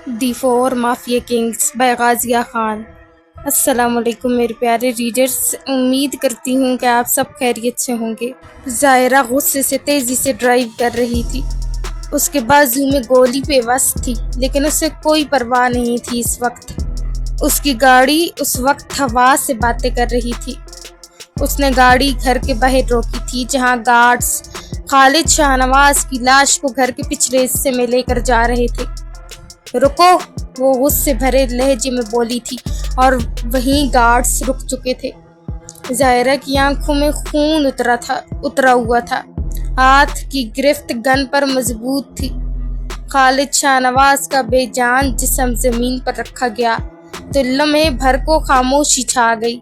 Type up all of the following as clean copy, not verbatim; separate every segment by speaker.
Speaker 1: The four mafia kings by Ghazia Khan. السلام علیکم میرے پیارے ریڈرز، امید کرتی ہوں کہ آپ سب خیریت سے ہوں گے۔ ظاہرہ غصے سے تیزی سے ڈرائیو کر رہی تھی۔ اس کے بازو میں گولی پیوست تھی، لیکن اسے کوئی پرواہ نہیں تھی۔ اس وقت اس کی گاڑی اس وقت ہوا سے باتیں کر رہی تھی۔ اس نے گاڑی گھر کے باہر روکی تھی، جہاں گارڈز خالد شاہنواز کی لاش کو گھر کے پچھلے حصے میں لے کر جا رہے تھے۔ رکو، وہ غصے بھرے لہجے میں بولی تھی، اور وہیں گارڈز رک چکے تھے۔ ظاہرہ کی آنکھوں میں خون اترا ہوا تھا، ہاتھ کی گرفت گن پر مضبوط تھی۔ خالد شاہنواز کا بے جان جسم زمین پر رکھا گیا تو لمحے بھر کو خاموشی چھا گئی۔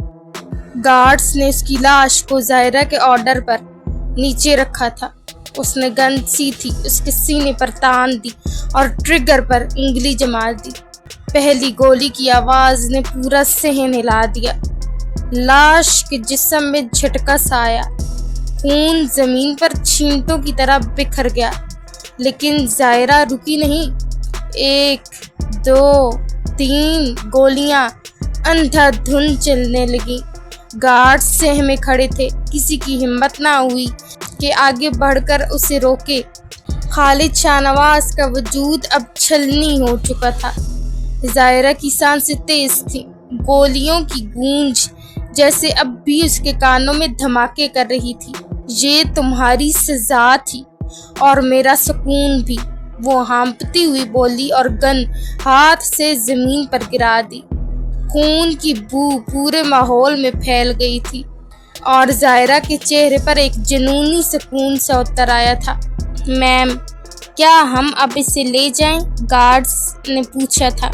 Speaker 1: گارڈز نے اس کی لاش کو ظاہرہ کے آرڈر پر نیچے رکھا تھا۔ اس نے گن سیدھی اس کے سینے پر تان دی اور ٹریگر پر انگلی جما دی۔ پہلی گولی کی آواز نے پورا صحن ہلا دیا۔ لاش کے جسم میں جھٹکا سا آیا، خون زمین پر چھینٹوں کی طرح بکھر گیا، لیکن ظاہرہ رکی نہیں۔ 1 2 3 گولیاں اندھا دھند چلنے لگیں۔ گارڈ سہمے کھڑے تھے، کسی کی ہمت نہ ہوئی کہ آگے بڑھ کر اسے روکے۔ خالد شاہنواز کا وجود اب چھلنی ہو چکا تھا۔ ظاہرہ کی سانسیں تیز تھیں، گولیوں کی گونج جیسے اب بھی اس کے کانوں میں دھماکے کر رہی تھی۔ یہ تمہاری سزا تھی اور میرا سکون بھی، وہ ہانپتی ہوئی بولی اور گن ہاتھ سے زمین پر گرا دی۔ خون کی بو پورے ماحول میں پھیل گئی تھی اور ظاہرہ کے چہرے پر ایک جنونی سکون سا اتر آیا تھا۔ میم، کیا ہم اب اسے لے جائیں؟ گارڈز نے پوچھا تھا۔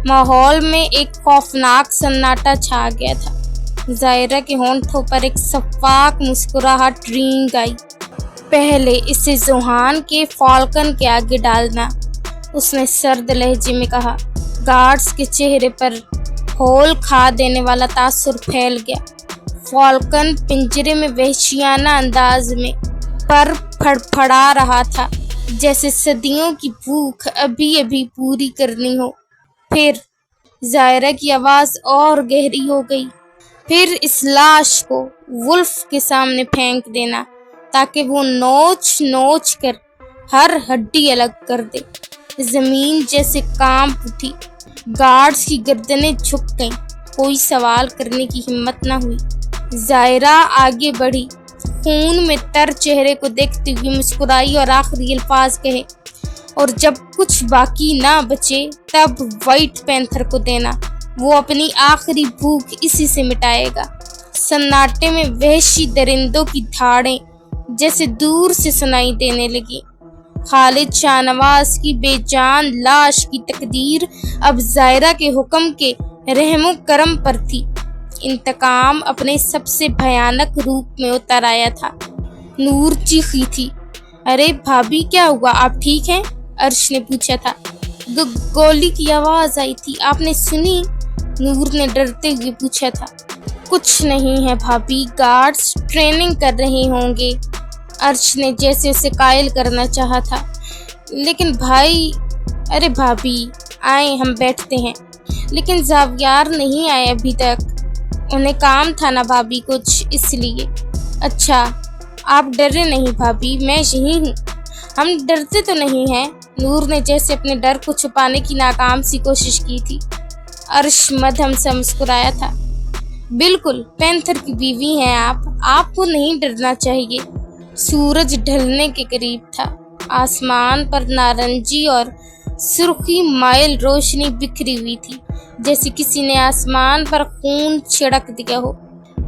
Speaker 1: ماحول میں ایک خوفناک سناٹا چھا گیا تھا۔ ظاہرہ کے ہونٹوں پر ایک شفاف مسکراہٹ رینگ آئی۔ پہلے اسے ذوحان کے فالکن کے آگے ڈالنا، اس نے سرد لہجے میں کہا۔ گارڈز کے چہرے پر ہول کھا دینے والا تاثر پھیل گیا۔ فالکن پنجرے میں وحشیانہ انداز میں پر پھڑپھڑا رہا تھا، جیسے صدیوں کی بھوک ابھی ابھی پوری کرنی ہو۔ پھر ظاہرہ کی آواز اور گہری ہو گئی۔ پھر اس لاش کو ولف کے سامنے پھینک دینا تاکہ وہ نوچ نوچ کر ہر ہڈی الگ کر دے۔ زمین جیسے کانپ اٹھی، گارڈز کی گردنیں جھک گئیں، کوئی سوال کرنے کی ہمت نہ ہوئی۔ ظاہرہ آگے بڑھی، خون میں تر چہرے کو دیکھتے ہوئے مسکرائی اور آخری الفاظ کہے، اور جب کچھ باقی نہ بچے تب وائٹ پینتھر کو دینا، وہ اپنی آخری بھوک اسی سے مٹائے گا۔ سناٹے میں وحشی درندوں کی دھاڑیں جیسے دور سے سنائی دینے لگی۔ خالد شاہنواز کی بے جان لاش کی تقدیر اب ظاہرہ کے حکم کے رحم و کرم پر تھی۔ انتقام اپنے سب سے بھیانک روپ میں اتر آیا تھا۔ نور چیخی تھی۔ ارے بھابھی، کیا ہوا؟ آپ ٹھیک ہیں؟ عرش نے پوچھا تھا۔ گولی کی آواز آئی تھی، آپ نے سنی؟ نور نے ڈرتے ہوئے پوچھا تھا۔ کچھ نہیں ہے بھابھی، گارڈز ٹریننگ کر رہے ہوں گے، عرش نے جیسے اسے قائل کرنا چاہا تھا۔ لیکن بھائی، ارے بھابھی آئیں، ہم بیٹھتے ہیں۔ لیکن زاویار نہیں آئے ابھی تک، انہیں کام تھا نا بھابھی کچھ، اس لیے۔ اچھا، آپ ڈرے نہیں بھابھی، میں یہی ہوں۔ ہم ڈرتے تو نہیں ہیں، نور نے جیسے اپنے ڈر کو چھپانے کی ناکام سی کوشش کی تھی۔ عرش مدھم سے مسکرایا تھا۔ بالکل، پینتھر کی بیوی ہیں آپ کو نہیں ڈرنا چاہیے۔ سورج ڈھلنے کے قریب تھا، آسمان پر نارنجی اور سرخی مائل روشنی بکھری ہوئی تھی، جیسے کسی نے آسمان پر خون چھڑک دیا ہو۔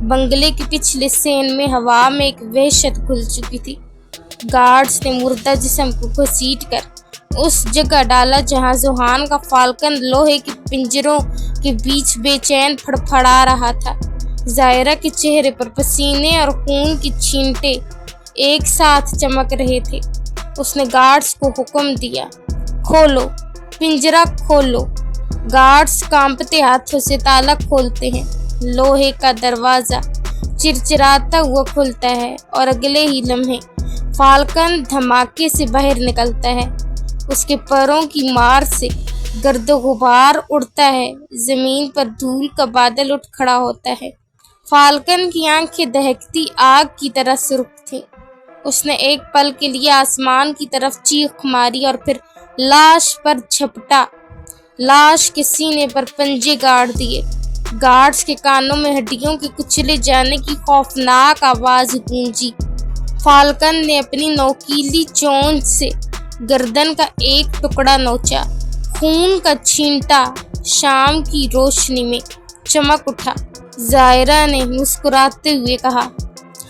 Speaker 1: بنگلے کے پچھلے سین میں ہوا میں ایک وحشت گھل چکی تھی۔ گارڈز نے مردہ جسم کو گھسیٹ کر اس جگہ ڈالا جہاں ذوحان کا فالکن لوہے کے پنجروں کے بیچ بے چین پھڑپھڑا رہا تھا۔ ظاہرہ کے چہرے پر پسینے اور خون کی چھینٹیں ایک ساتھ چمک رہے تھے۔ اس نے گارڈز کو حکم دیا، کھولو، پنجرا کھولو۔ گارڈز کانپتے ہاتھوں سے تالا کھولتے ہیں۔ لوہے کا دروازہ چرچراتا ہوا کھلتا ہے اور اگلے ہی لمحے فالکن دھماکے سے باہر نکلتا ہے۔ اس کے پروں کی مار سے गर्द गुबार उड़ता है, जमीन पर धूल का बादल उठ खड़ा होता है। फाल्कन की आंखें दहकती आग की तरह सुर्ख थीं। उसने एक पल के लिए आसमान की तरफ चीख मारी और फिर लाश पर झपटा। लाश के सीने पर पंजे गाड़ दिए। गार्ड्स के कानों में हड्डियों के कुचले जाने की खौफनाक आवाज गूंजी। फाल्कन ने अपनी नोकीली चोंच से गर्दन का एक टुकड़ा नोचा। खून का छींटा शाम की रोशनी में चमक उठा। जायरा ने मुस्कुराते हुए कहा,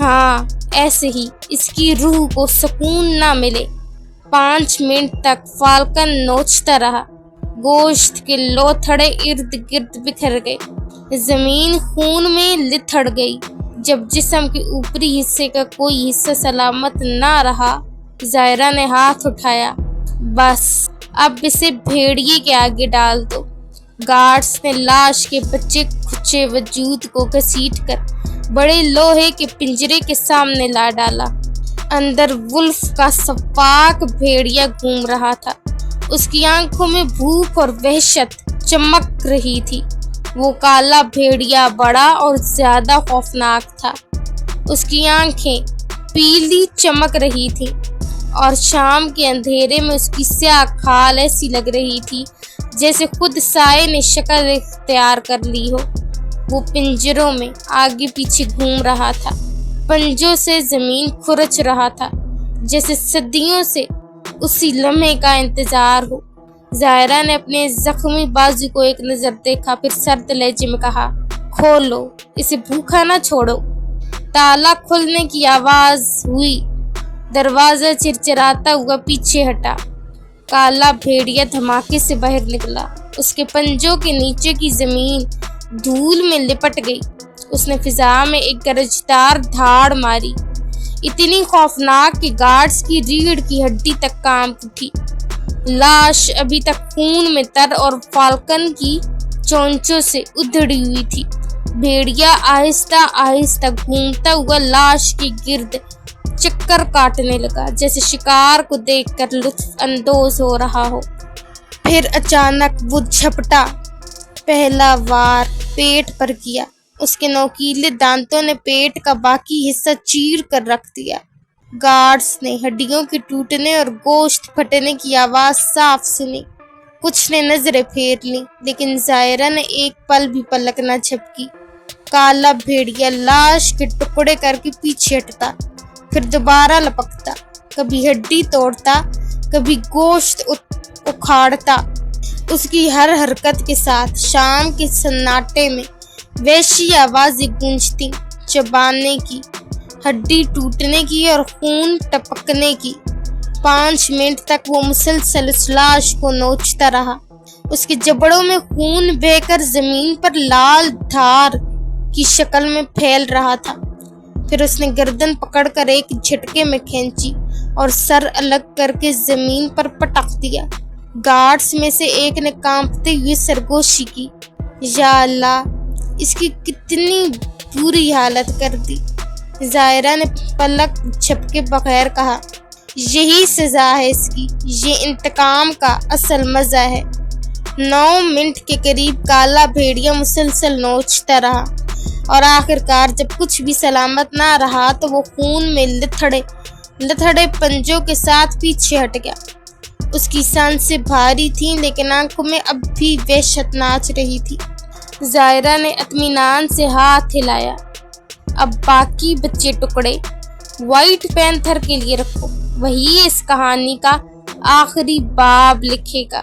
Speaker 1: हाँ, ऐसे ही इसकी रूह को सुकून ना मिले। 5 मिनट तक फाल्कन नोचता रहा। गोश्त के लोथड़े इर्द गिर्द बिखर गए। जमीन खून में लिथड़ गई। जब जिस्म के ऊपरी हिस्से का कोई हिस्सा सलामत ना रहा, जायरा ने हाथ उठाया। बस अब इसे भेड़िए के आगे डाल दो। गार्ड्स ने लाश के बच्चे खुचे वजूद को घसीटकर बड़े लोहे के पिंजरे के सामने ला डाला। अंदर वुल्फ का सपाक भेड़िया घूम रहा था। उसकी आंखों में भूख और वहशत चमक रही थी। वो काला भेड़िया बड़ा और ज्यादा खौफनाक था। उसकी आंखें पीली चमक रही थी और शाम के अंधेरे में उसकी स्याह खाल ऐसी लग रही थी जैसे खुद साए ने शक्ल इख्तियार कर ली हो। वो पिंजरों में आगे पीछे घूम रहा था। पंजों से जमीन खुरच रहा था जैसे सदियों से उसी लम्हे का इंतजार हो। जायरा ने अपने जख्मी बाजू को एक नजर देखा, फिर सर्द लहजे में कहा, खोलो, इसे भूखा ना छोड़ो। ताला खुलने की आवाज हुई। दरवाजा चिरचिराता हुआ पीछे हटा। काला भेड़िया धमाके से बाहर निकला। उसके पंजों के नीचे की जमीन धूल में लिपट गई। उसने फिजा में एक गरजदार धाड़ मारी, इतनी खौफनाक कि गार्ड्स की रीढ़ की हड्डी तक कांप उठी। लाश अभी तक खून में तर और फाल्कन की चोंचों से उधड़ी हुई थी। भेड़िया आहिस्ता आहिस्ता घूमता हुआ लाश के गिर्द चक्कर काटने लगा, जैसे शिकार को देखकर लुत्फ अंदोज हो रहा हो। फिर अचानक वो झपटा। पहला वार पेट पर किया। उसके नोकीले दांतों ने पेट का बाकी हिस्सा चीर कर रख दिया। गार्ड्स ने हड्डियों के टूटने और गोश्त फटने की आवाज साफ सुनी। कुछ ने नजरें फेर ली, लेकिन जायरा ने एक पल भी पलक न झपकी। काला भेड़िया लाश के टुकड़े करके पीछे हटता, फिर दोबारा लपकता, कभी हड्डी तोड़ता, कभी गोश्त उखाड़ता। उसकी हर हरकत के साथ शाम के सन्नाटे में वैसी आवाजें गूंजती, चबाने की, हड्डी टूटने की और खून टपकने की। 5 मिनट तक वो मुसलसल उस लाश को नोचता रहा। उसके जबड़ों में खून बहकर जमीन पर लाल धार की शक्ल में फैल रहा था। फिर उसने गर्दन पकड़कर एक झटके में खींची और सर अलग करके जमीन पर पटक दिया। गार्ड्स में से एक ने कांपते हुए सरगोशी की, या अल्लाह, इसकी कितनी बुरी हालत कर दी। जायरा ने पलक झपके बगैर कहा, यही सजा है इसकी, ये इंतकाम का असल मजा है। 9 मिनट के करीब काला भेड़िया मुसलसल नोचता रहा और आखिरकार जब कुछ भी सलामत ना रहा तो वो खून में लथड़े पंजों के साथ पीछे हट गया। उसकी सांसें भारी थीं, लेकिन आंखों में अब भी वहशत नाच रही थी। जायरा ने इत्मीनान से हाथ हिलाया। अब बाकी बचे टुकड़े व्हाइट पैंथर के लिए रखो, वही इस कहानी का आखिरी बाब लिखेगा।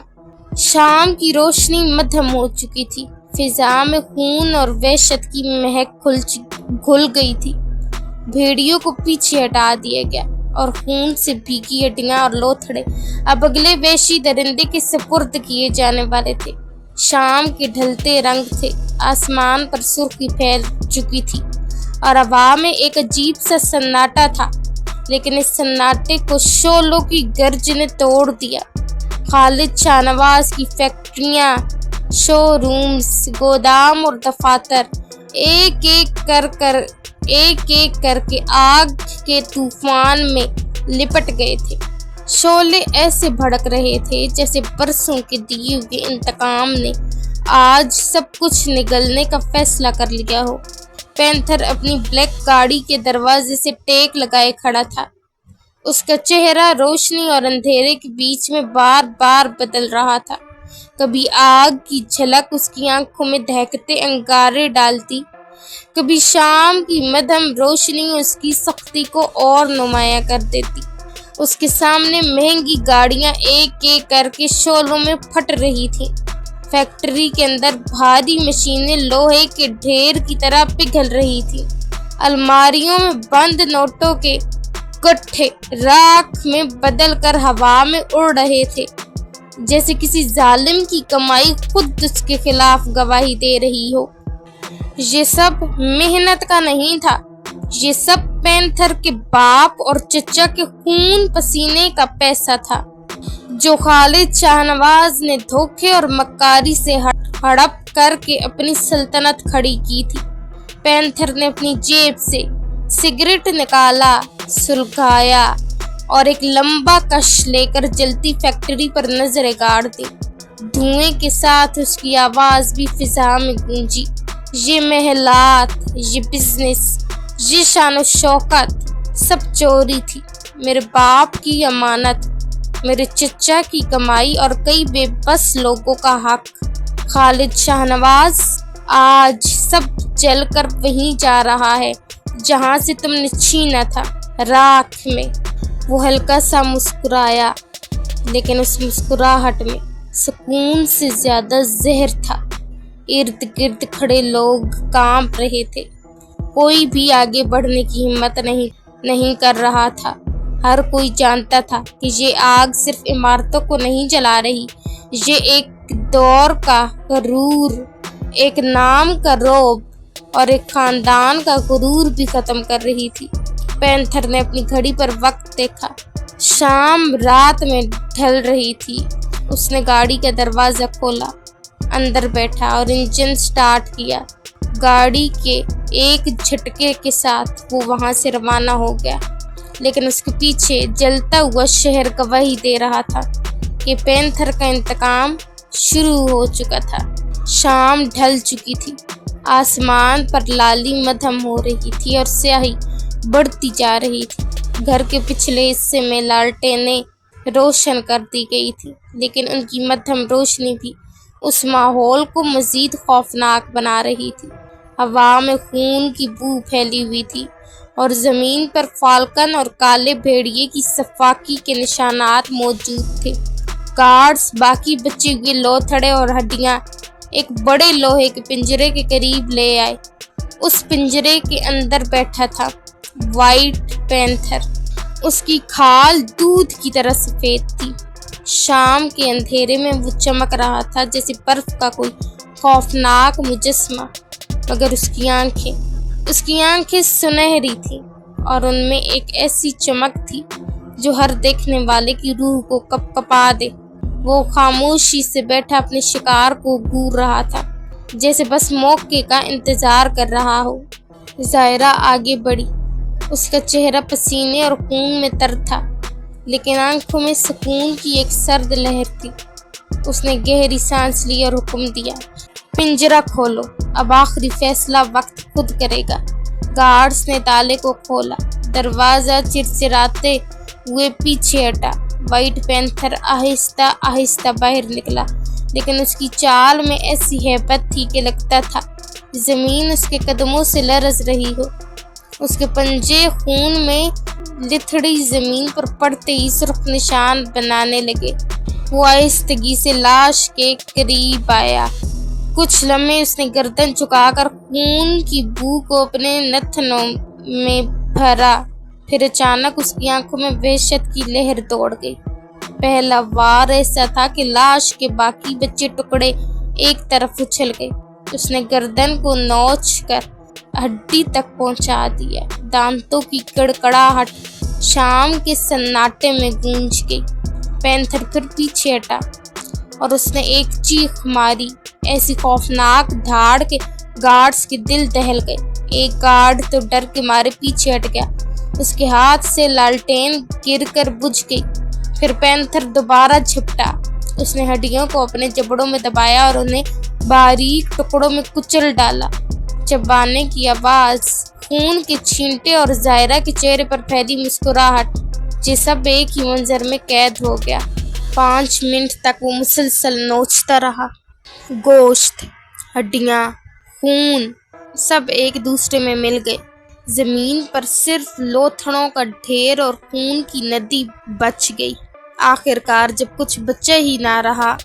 Speaker 1: शाम की रोशनी मध्यम हो चुकी थी। फिजा में खून और वहशत की महक घुल गई थी। भेड़ियों को पीछे हटा दिया गया और खून से भीगी हड्डियां और लोथड़े अब अगले वहशी दरिंदे के सुपुर्द किए जाने वाले थे। शाम के ढलते रंग थे। आसमान पर सुर्खी फैल चुकी थी और हवा में एक अजीब सा सन्नाटा था, लेकिन इस सन्नाटे को शोलों की गर्ज ने तोड़ दिया। खालिद शाहनवाज की फैक्ट्रियां, शोरूम्स, गोदाम और दफातर एक एक करके आग के तूफान में लिपट गए थे। शोले ऐसे भड़क रहे थे जैसे बरसों के दिए हुए इंतकाम ने आज सब कुछ निगलने का फैसला कर लिया हो। पैंथर अपनी ब्लैक गाड़ी के दरवाजे से टेक लगाए खड़ा था। उसका चेहरा रोशनी और अंधेरे के बीच में बार बार बदल रहा था। कभी आग की झलक उसकी आंखों में दहकते अंगारे डालती, कभी शाम की मध्यम रोशनी उसकी सख्ती को और नुमाया कर देती। उसके सामने महंगी गाड़ियां एक एक करके शोलों में फट रही थीं। फैक्ट्री के अंदर भारी मशीनें लोहे के ढेर की तरह पिघल रही थीं। अलमारियों में बंद नोटों के गट्ठे राख में बदल कर हवा में उड़ रहे थे, जैसे किसी जालिम की कमाई खुद उसके खिलाफ गवाही दे रही हो। ये सब मेहनत का नहीं था, ये सब पैंथर के बाप और चचा के खून पसीने का पैसा था, जो खालिद शाहनवाज ने धोखे और मक्कारी से हड़प करके अपनी सल्तनत खड़ी की थी। पैंथर ने अपनी जेब से सिगरेट निकाला, सुलगाया और एक लंबा कश लेकर जलती फैक्ट्री पर नजरें गाड़ दी। धुएं के साथ उसकी आवाज भी फिजा में गूंजी। ये महलात, ये बिजनेस, ये शान शौकत सब चोरी थी। मेरे बाप की अमानत, मेरे चचा की कमाई और कई बेबस लोगों का हक। खालिद शाहनवाज आज सब जलकर वहीं जा रहा है जहां से तुमने छीना था, राख में। वो हल्का सा मुस्कुराया, लेकिन उस मुस्कुराहट में सुकून से ज्यादा जहर था। इर्द गिर्द खड़े लोग कांप रहे थे। कोई भी आगे बढ़ने की हिम्मत नहीं कर रहा था। हर कोई जानता था कि ये आग सिर्फ इमारतों को नहीं जला रही, ये एक दौर का गरूर, एक नाम का रौब और एक खानदान का गुरूर भी खत्म कर रही थी। पैंथर ने अपनी घड़ी पर वक्त देखा। शाम रात में ढल रही थी। उसने गाड़ी का दरवाजा खोला, अंदर बैठा और इंजन स्टार्ट किया। गाड़ी के एक झटके के साथ वो वहां से रवाना हो गया, लेकिन उसके पीछे जलता हुआ शहर गवाही दे रहा था कि पैंथर का इंतकाम शुरू हो चुका था। शाम ढल चुकी थी। आसमान पर लाली मध्यम हो रही थी और स्याही बढ़ती जा रही थी। घर के पिछले हिस्से में लालटेनें रोशन कर दी गई थी, लेकिन उनकी मध्यम रोशनी भी उस माहौल को मजीद खौफनाक बना रही थी। हवा में खून की बू फैली हुई थी और जमीन पर फाल्कन और काले भेड़िए की सफाकी के निशानात मौजूद थे। गार्ड्स बाकी बचे हुए लोथड़े और हड्डियां एक बड़े लोहे के पिंजरे के करीब ले आए। उस पिंजरे के अंदर बैठा था व्हाइट पैंथर। उसकी खाल दूध की तरह सफेद थी। शाम के अंधेरे में वो चमक रहा था जैसे बर्फ का कोई खौफनाक मुजस्मा, मगर उसकी आंखें सुनहरी थी और उनमें एक ऐसी चमक थी जो हर देखने वाले की रूह को कपकपा दे। वो खामोशी से बैठा अपने शिकार को घूर रहा था, जैसे बस मौके का इंतजार कर रहा हो। जायरा आगे बढ़ी। उसका चेहरा पसीने और खून में तर था, लेकिन आंखों में सुकून की एक सर्द लहर थी। उसने गहरी सांस ली और हुक्म दिया, पिंजरा खोलो, अब आखिरी फैसला वक्त खुद करेगा। गार्ड्स ने ताले को खोला। दरवाजा चिरचिराते हुए पीछे हटा। व्हाइट पैंथर आहिस्ता आहिस्ता बाहर निकला, लेकिन उसकी चाल में ऐसी हैबत थी कि लगता था जमीन उसके कदमों से लरज रही हो। उसके पंजे खून में लिथड़ी जमीन पर पड़ते ही सुर्ख निशान बनाने लगे। वो आहिस्तगी से लाश के करीब आया। कुछ लम्हे उसने गर्दन झुकाकर खून की बू को अपने नथनों में भरा। फिर अचानक उसकी आंखों में वहशत की लहर दौड़ गई। पहला वार ऐसा था कि लाश के बाकी बचे टुकड़े एक तरफ उछल गए। उसने गर्दन को नोच कर हड्डी तक पहुंचा दिया। दांतों की कड़कड़ाहट शाम के सन्नाटे में गूंज गई। पैंथर फिर पीछे हटा और उसने एक चीख मारी, ऐसी खौफनाक धाड़ के गार्ड्स के दिल दहल गए। एक गार्ड तो डर के मारे पीछे हट गया। उसके हाथ से लालटेन गिरकर बुझ गई। फिर पैंथर दोबारा झपटा। उसने हड्डियों को अपने जबड़ों में दबाया और उन्हें बारीक टुकड़ों में कुचल डाला। चबाने की आवाज, खून के छींटे और जायरा के चेहरे पर फैली मुस्कुराहट, ये सब एक ही मंजर में कैद हो गया। 5 मिनट तक वो मुसलसल नोचता रहा। गोश्त, हड्डियां, खून सब एक दूसरे में मिल गए। जमीन पर सिर्फ लोथड़ों का ढेर और खून की नदी बच गई। आखिरकार जब कुछ बचा ही ना रहा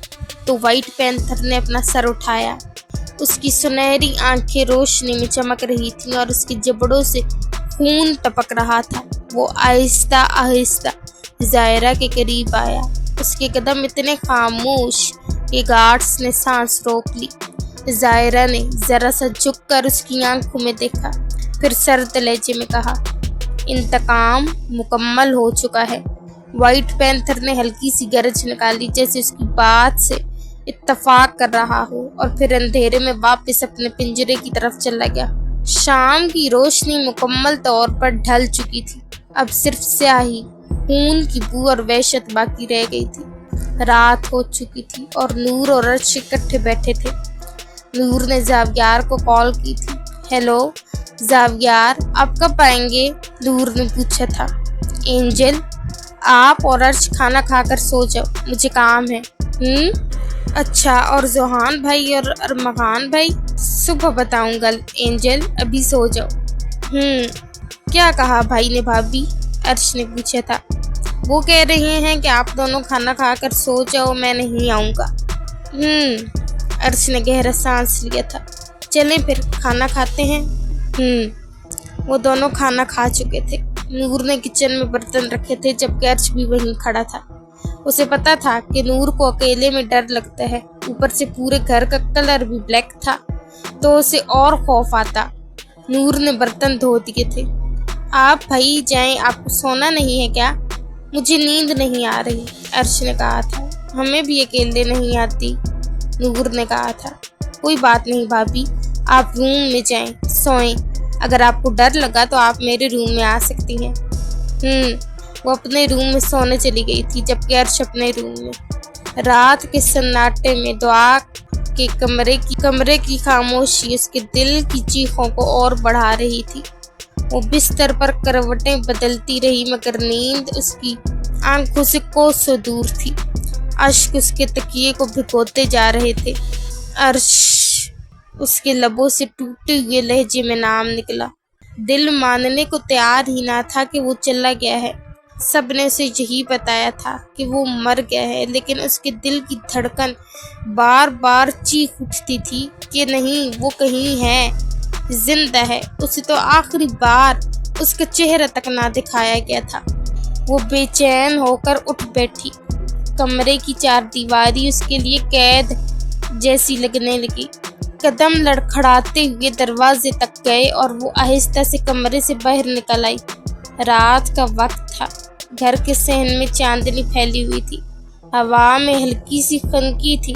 Speaker 1: तो व्हाइट पैंथर ने अपना सर उठाया। उसकी सुनहरी आंखें रोशनी में चमक रही थीं और उसके जबड़ों से खून टपक रहा था। वो आहिस्ता आहिस्ता जायरा के करीब आया। उसके कदम इतने खामोश कि गार्ड्स ने सांस रोक ली। जायरा ने जरा सा झुककर उसकी आंखों में देखा, फिर सर्द लहजे में कहा, इंतकाम मुकम्मल हो चुका है। व्हाइट पैंथर ने हल्की सी गरज निकाली, जैसे उसकी बात से इत्तफाक कर रहा हो, और फिर अंधेरे में वापस अपने पिंजरे की तरफ चला गया। शाम की रोशनी मुकम्मल तौर पर ढल चुकी थी। अब सिर्फ स्याही, खून की बू और वहशत बाकी रह गई थी। रात हो चुकी थी और नूर और अर्श इकट्ठे बैठे थे। नूर ने जावियार को कॉल की थी। हेलो जावियार, आप कब आएंगे? नूर ने पूछा था। एंजल, आप और अर्श खाना खाकर सो जाओ, मुझे काम है। अच्छा, और जोहान भाई और अरमगान भाई? सुबह बताऊंगा एंजल, अभी सो जाओ। क्या कहा भाई ने भाभी? अर्श ने पूछा था। वो कह रहे हैं कि आप दोनों खाना खाकर सो जाओ, मैं नहीं आऊँगा। अर्श ने गहरा सांस लिया था। चलें फिर खाना खाते हैं। वो दोनों खाना खा चुके थे। नूर ने किचन में बर्तन रखे थे जबकि अर्श भी वहीं खड़ा था। उसे पता था कि नूर को अकेले में डर लगता है, ऊपर से पूरे घर का कलर भी ब्लैक था तो उसे और खौफ आता। नूर ने बर्तन धो दिए थे। आप भाई जाएं, आपको सोना नहीं है क्या? मुझे नींद नहीं आ रही, अर्श ने कहा था। हमें भी अकेले नहीं आती, नूर ने कहा था। कोई बात नहीं भाभी, आप रूम में जाएं, सोएं। अगर आपको डर लगा तो आप मेरे रूम में आ सकती हैं। वो अपने रूम में सोने चली गई थी जबकि अर्श अपने रूम में। रात के सन्नाटे में दुआ के कमरे की खामोशी उसके दिल की चीखों को और बढ़ा रही थी। वो बिस्तर पर करवटें बदलती रही मगर नींद उसकी आंखों से कोसों दूर थी। अश्क उसके तकिए को भिगोते जा रहे थे। अर्श, उसके लबों से टूटे हुए लहजे में नाम निकला। दिल मानने को तैयार ही ना था कि वो चला गया है। सबने उसे यही बताया था कि वो मर गया है, लेकिन उसके दिल की धड़कन बार बार चीख उठती थी कि नहीं, वो कहीं है, जिंदा है। उसे तो आखिरी बार उसका चेहरा तक ना दिखाया गया था। वो बेचैन होकर उठ बैठी। कमरे की चारदीवारी उसके लिए कैद जैसी लगने लगी। कदम लड़खड़ाते हुए दरवाजे तक गए और वो आहिस्ता से कमरे से बाहर निकल आई। रात का वक्त था। घर के सहन में चांदनी फैली हुई थी। हवा में हल्की सी खनकी थी।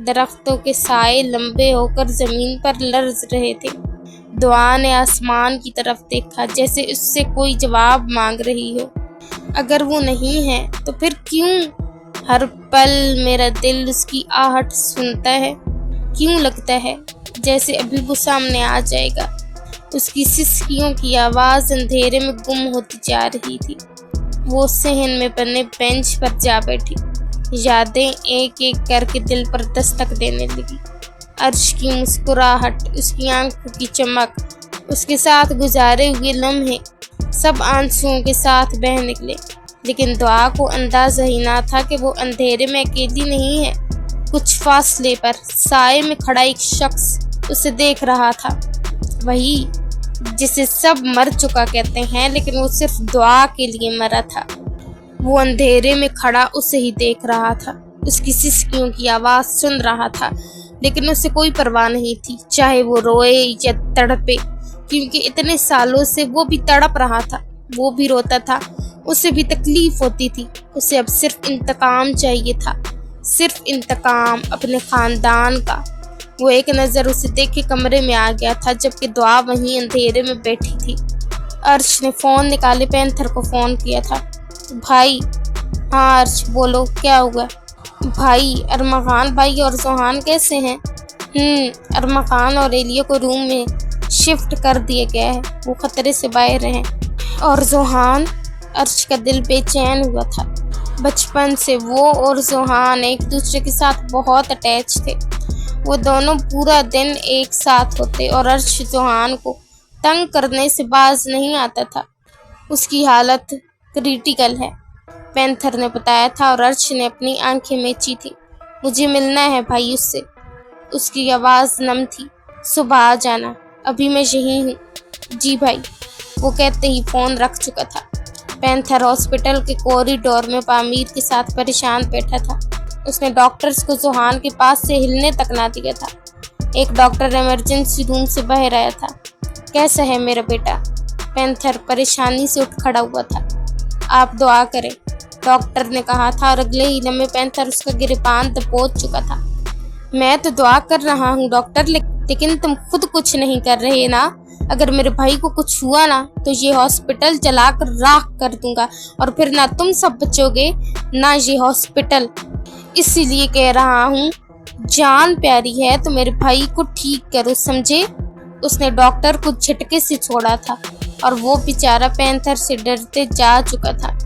Speaker 1: दरख्तों के साए लंबे होकर जमीन पर लर्ज रहे थे। दुआ ने आसमान की तरफ देखा जैसे उससे कोई जवाब मांग रही हो। अगर वो नहीं है तो फिर क्यों हर पल मेरा दिल उसकी आहट सुनता है? क्यों लगता है जैसे अभी वो सामने आ जाएगा? उसकी सिसकियों की आवाज़ अंधेरे में गुम होती जा रही थी। वो सहन में बने बेंच पर जा बैठी। यादें एक एक करके दिल पर दस्तक देने लगी। अर्श की मुस्कुराहट, उसकी आंखों की चमक, उसके साथ गुजारे हुए लम्हे सब आंसुओं के साथ बह निकले। लेकिन दुआ को अंदाजा ही ना था कि वो अंधेरे में अकेली नहीं है। कुछ फासले पर साए में खड़ा एक शख्स उसे देख रहा था। वही जिसे सब मर चुका कहते हैं, लेकिन वो सिर्फ दुआ के लिए मरा था। वो अंधेरे में खड़ा उसे ही देख रहा था। उसकी सिसकियों की आवाज़ सुन रहा था, लेकिन उसे कोई परवाह नहीं थी, चाहे वो रोए या तड़पे, क्योंकि इतने सालों से वो भी तड़प रहा था। वो भी रोता था, उसे भी तकलीफ होती थी। उसे अब सिर्फ इंतकाम चाहिए था, सिर्फ इंतकाम अपने ख़ानदान का। वो एक नज़र उसे देख के कमरे में आ गया था जबकि दुआ वहीं अंधेरे में बैठी थी। अर्श ने फ़ोन निकाले पैंथर को फ़ोन किया था। भाई, हाँ अर्श बोलो, क्या हुआ? भाई अरमाखान भाई और जोहान कैसे हैं? अरमाखान और एलिया को रूम में शिफ्ट कर दिया गया है, वो खतरे से बाहर हैं। और जोहान? अर्श का दिल बेचैन हुआ था। बचपन से वो और जोहान एक दूसरे के साथ बहुत अटैच थे। वो दोनों पूरा दिन एक साथ होते और अर्श जोहान को तंग करने से बाज नहीं आता था। उसकी हालत क्रिटिकल है, पैंथर ने बताया था और अर्श ने अपनी आंखें मींची थी। मुझे मिलना है भाई उससे। उसकी आवाज़ नम थी। सुबह आ जाना, अभी मैं यहीं हूँ। जी भाई, वो कहते ही फ़ोन रख चुका था। पैंथर हॉस्पिटल के कॉरिडोर में पामीर के साथ परेशान बैठा था। उसने डॉक्टर्स को जोहान के पास से हिलने तक ना दिया था। एक डॉक्टर इमरजेंसी रूम से बाहर आया था। कैसा है मेरा बेटा? पैंथर परेशानी से उठ खड़ा हुआ था। आप दुआ करें, डॉक्टर ने कहा था और अगले ही लम्हे पैंथर उसका गिरबान दबोच चुका था। मैं तो दुआ कर रहा हूँ डॉक्टर, लेकिन तुम खुद कुछ नहीं कर रहे ना। अगर मेरे भाई को कुछ हुआ ना तो ये हॉस्पिटल जलाकर राख कर दूंगा और फिर ना तुम सब बचोगे ना ये हॉस्पिटल। इसीलिए कह रहा हूँ, जान प्यारी है तो मेरे भाई को ठीक करो, समझे? उसने डॉक्टर को झटके से छोड़ा था और वो बेचारा पैंथर से डरते जा चुका था।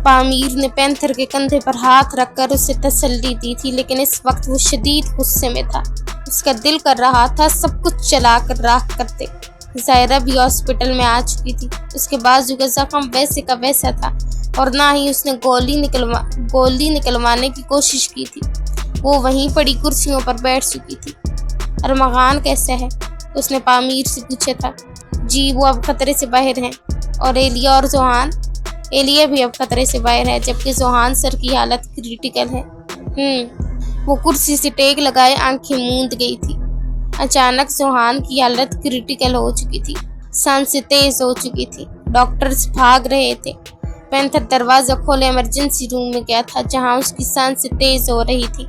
Speaker 1: पामीर ने पैंथर के कंधे पर हाथ रखकर उसे तसल्ली दी थी, लेकिन इस वक्त वो शदीद गुस्से में था। उसका दिल कर रहा था सब कुछ चलाकर राख कर दे। जायरा भी हॉस्पिटल में आ चुकी थी। उसके बाजू का जख्म वैसे का वैसा था और ना ही उसने गोली निकलवाने की कोशिश की थी। वो वहीं पड़ी कुर्सियों पर बैठ चुकी थी। अरमाखान कैसा है? उसने पामीर से पूछा था। जी वो अब खतरे से बाहर हैं। और एलिया और जोहान? एलिया भी अब खतरे से बाहर है, जबकि जोहान सर की हालत क्रिटिकल है। वो कुर्सी से टेक लगाए आंखें मूंद गई थी। अचानक जोहान की हालत क्रिटिकल हो चुकी थी, सांसें तेज हो चुकी थी। डॉक्टर्स भाग रहे थे। पैंथर दरवाजा खोले इमरजेंसी रूम में गया था, जहां उसकी सांसें तेज हो रही थी।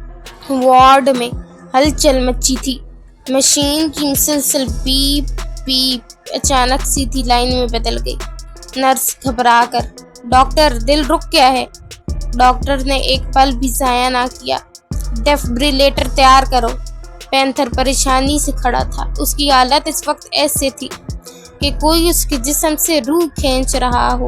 Speaker 1: वार्ड में हलचल मची थी। मशीन की मुसलसल बीप बीप अचानक सीधी लाइन में बदल गई। नर्स घबरा कर, डॉक्टर दिल रुक गया है। डॉक्टर ने एक पल भी ज़ाया ना किया। डेफिब्रिलेटर तैयार करो। पैंथर परेशानी से खड़ा था। उसकी हालत इस वक्त ऐसे थी कि कोई उसके जिस्म से रूह खींच रहा हो।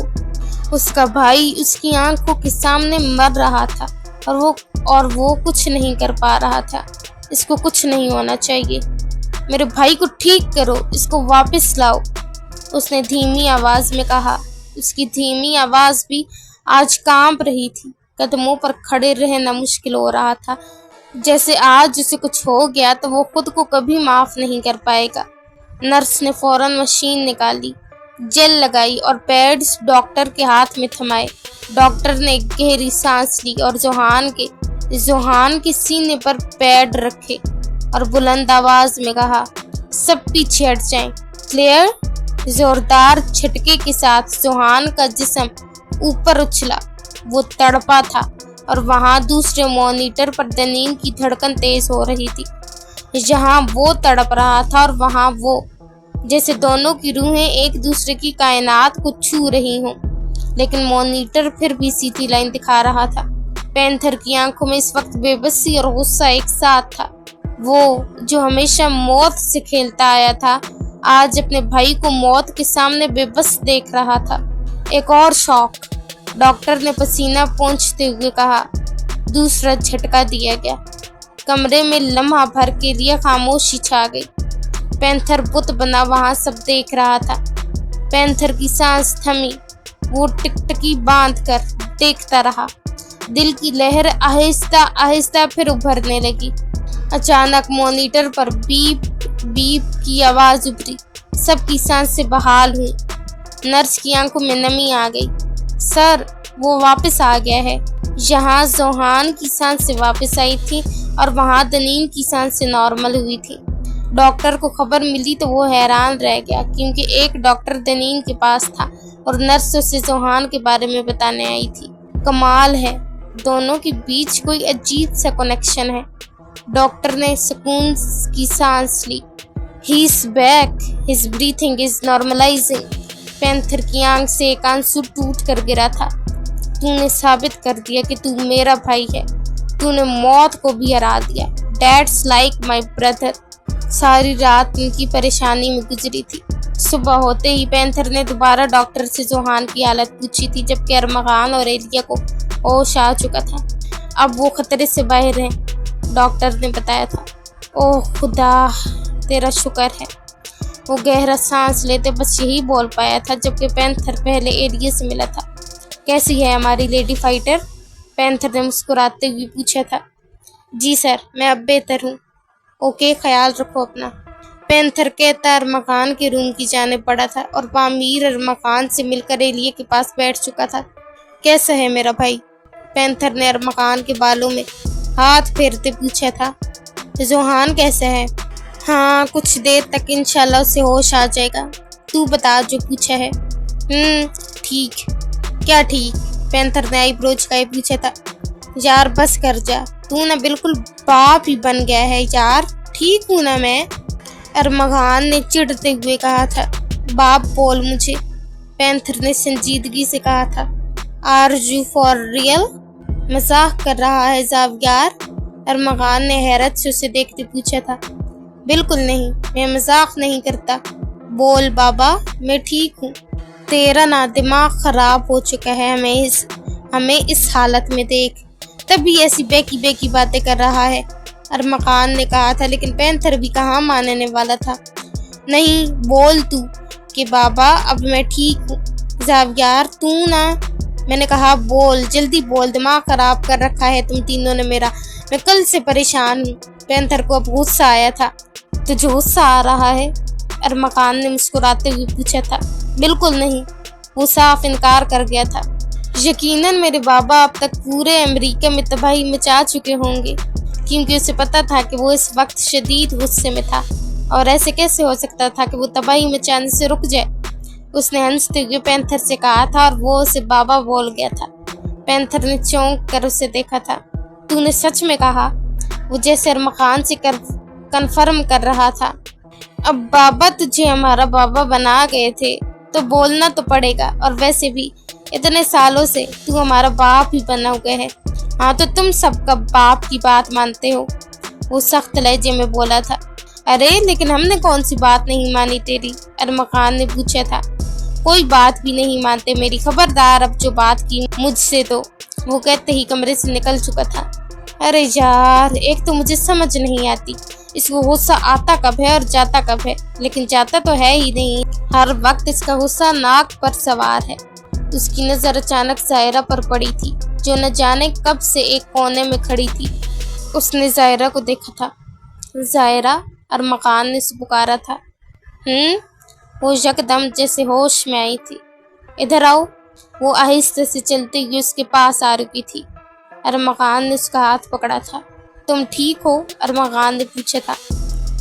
Speaker 1: उसका भाई उसकी आंखों के सामने मर रहा था और वो कुछ नहीं कर पा रहा था। इसको कुछ नहीं होना चाहिए। मेरे भाई को ठीक करो, इसको वापस लाओ, उसने धीमी आवाज में कहा। उसकी धीमी आवाज भी आज कांप रही थी। कदमों पर खड़े रहना मुश्किल हो रहा था, जैसे आज उसे कुछ हो गया तो वो खुद को कभी माफ नहीं कर पाएगा। नर्स ने फौरन मशीन निकाली, जेल लगाई और पैड्स डॉक्टर के हाथ में थमाए। डॉक्टर ने एक गहरी सांस ली और जोहान के सीने पर पैड रखे और बुलंद आवाज में कहा, सब पीछे हट जाएं। क्लियर? जोरदार झटके के साथ जोहान का जिस्म ऊपर उछला। वो तड़पा था और वहां दूसरे मॉनिटर पर दनीन की धड़कन तेज हो रही थी। जहां वो तड़प रहा था और वहां वो, जैसे दोनों की रूहें एक दूसरे की कायनात को छू रही हों। लेकिन मॉनिटर फिर भी सीधी लाइन दिखा रहा था। पैंथर की आंखों में इस वक्त बेबसी और गुस्सा एक साथ था। वो जो हमेशा मौत से खेलता आया था, आज अपने भाई को मौत के सामने बेबस देख रहा था। एक और शॉक, डॉक्टर ने पसीना पोंछते हुए कहा। दूसरा झटका दिया गया। कमरे में लम्हा भर के लिए खामोशी छा गई। पैंथर बुत बना वहां सब देख रहा था। पैंथर की सांस थमी। वो टिकटकी बांध कर देखता रहा। दिल की लहर आहिस्ता आहिस्ता फिर उभरने लगी। अचानक मॉनिटर पर बीप बीप की आवाज उभरी। सबकी सांसें बहाल हुई। नर्स की आंखों में नमी आ गई। सर, वो वापस आ गया है। यहाँ जोहान की सांसें वापस आई थी और वहाँ दनीन की सांसें नॉर्मल हुई थी। डॉक्टर को खबर मिली तो वो हैरान रह गया, क्योंकि एक डॉक्टर दनीन के पास था और नर्स उसे जोहान के बारे में बताने आई थी। कमाल है, दोनों के बीच कोई अजीब सा कनेक्शन है। डॉक्टर ने सुकून की सांस ली। He is back, his breathing is normalising. Panther की आंख से एक आंसू टूट कर गिरा था। تو نے ثابت کر دیا کہ تو میرا بھائی ہے. تو نے موت کو بھی ہرا دیا. That's like my brother. ساری رات ان کی پریشانی میں گزری تھی. صبح ہوتے ہی پینتھر نے دوبارہ ڈاکٹر سے جوہان کی حالت پوچھی تھی، جبکہ ارمغان اور ایلیا کو ہوش آ چکا تھا. اب وہ خطرے سے باہر ہیں، ڈاکٹر نے بتایا تھا. اوہ خدا تیرا شکر ہے. وہ گہرا سانس لیتے بس یہی بول پایا تھا، جبکہ پینتھر پہلے ایلیا سے ملا تھا. کیسی ہے ہماری لیڈی فائٹر؟ پینتھر نے مسکراتے ہوئے پوچھا تھا. جی سر، میں اب بہتر ہوں. اوکے، خیال رکھو اپنا. پینتھر کہتا ارمغان کے روم کی جانب پڑا تھا اور پامیر ارمغان سے مل کر ایلیا کے پاس بیٹھ چکا تھا. کیسا ہے میرا بھائی؟ پینتھر نے ارمغان کے بالوں میں ہاتھ پھیرتے پوچھا تھا. جوہان کیسا ہے؟ ہاں، کچھ دیر تک انشاءاللہ اسے ہوش آ جائے گا. تو بتا جو پوچھا ہے. ٹھیک. کیا ٹھیک؟ پینتھر نے آئی برو جھکائے پوچھا تھا. یار بس کر جا، تو نا بالکل باپ ہی بن گیا ہے یار. ٹھیک ہوں نا میں؟ ارمغان نے چڑھتے ہوئے کہا تھا. باپ بول مجھے، پینتھر نے سنجیدگی سے کہا تھا. Are you for real? مزاح کر رہا ہے زاویار؟ ارمغان نے حیرت سے اسے دیکھتے پوچھا تھا. بالکل نہیں، میں مزاق نہیں کرتا. بول بابا، میں ٹھیک ہوں. تیرا نا دماغ خراب ہو چکا ہے. ہمیں اس حالت میں دیکھ، تبھی ایسی بیکی باتیں کر رہا ہے، ارمغان نے کہا تھا. لیکن پینتھر بھی کہاں ماننے والا تھا. نہیں، بول تو کہ بابا اب میں ٹھیک ہوں. زاویار تو نا، میں نے کہا بول، جلدی بول. دماغ خراب کر رکھا ہے تم تینوں نے میرا. میں کل سے پریشان ہوں. پینتھر کو اب غصہ آیا تھا. تجھے غصہ آ رہا ہے؟ ارمغان نے مسکراتے ہوئے پوچھا تھا. بالکل نہیں، وہ صاف انکار کر گیا تھا. یقیناً میرے بابا اب تک پورے امریکہ میں تباہی مچا چکے ہوں گے، کیونکہ اسے پتا تھا کہ وہ اس وقت شدید غصے میں تھا، اور ایسے کیسے ہو سکتا تھا کہ وہ تباہی مچانے سے رک جائے. اس نے ہنستے ہوئے پینتھر سے کہا تھا اور وہ اسے بابا بول گیا تھا. پینتھر نے چونک کر اسے دیکھا تھا. تو نے سچ میں کہا؟ وہ جیسے ارمغان سے کنفرم کر رہا تھا. اب بابا تجھے ہمارا بابا بنا گئے تھے تو بولنا تو پڑے گا، اور ویسے بھی اتنے سالوں سے تو ہمارا باپ ہی بنا ہوا ہے. ہاں تو تم سب کا باپ کی بات مانتے ہو، وہ سخت لہجے میں بولا تھا. ارے لیکن ہم نے کون سی بات نہیں مانی تیری؟ ارمغان نے پوچھا تھا. کوئی بات بھی نہیں مانتے میری، خبردار اب جو بات کی مجھ سے تو. وہ کہتے ہی کمرے سے نکل چکا تھا. ارے یار، ایک تو مجھے سمجھ نہیں آتی، اس کو غصہ آتا کب ہے اور جاتا کب ہے، لیکن جاتا تو ہے ہی نہیں. ہر وقت اس کا غصہ ناک پر سوار ہے. اس کی نظر اچانک ظاہرہ پر پڑی تھی، جو نہ جانے کب سے ایک کونے میں کھڑی تھی. اس نے ظاہرہ کو دیکھا تھا. ظاہرہ، ارمغان نے اسے پکارا تھا. وہ یکدم جیسے ہوش میں آئی تھی. ادھر آؤ. وہ آہستہ سے چلتے ہوئے اس کے پاس آ رکی تھی. ارمغان نے اس کا ہاتھ پکڑا تھا. تم ٹھیک ہو؟ ارمغان نے پوچھا تھا.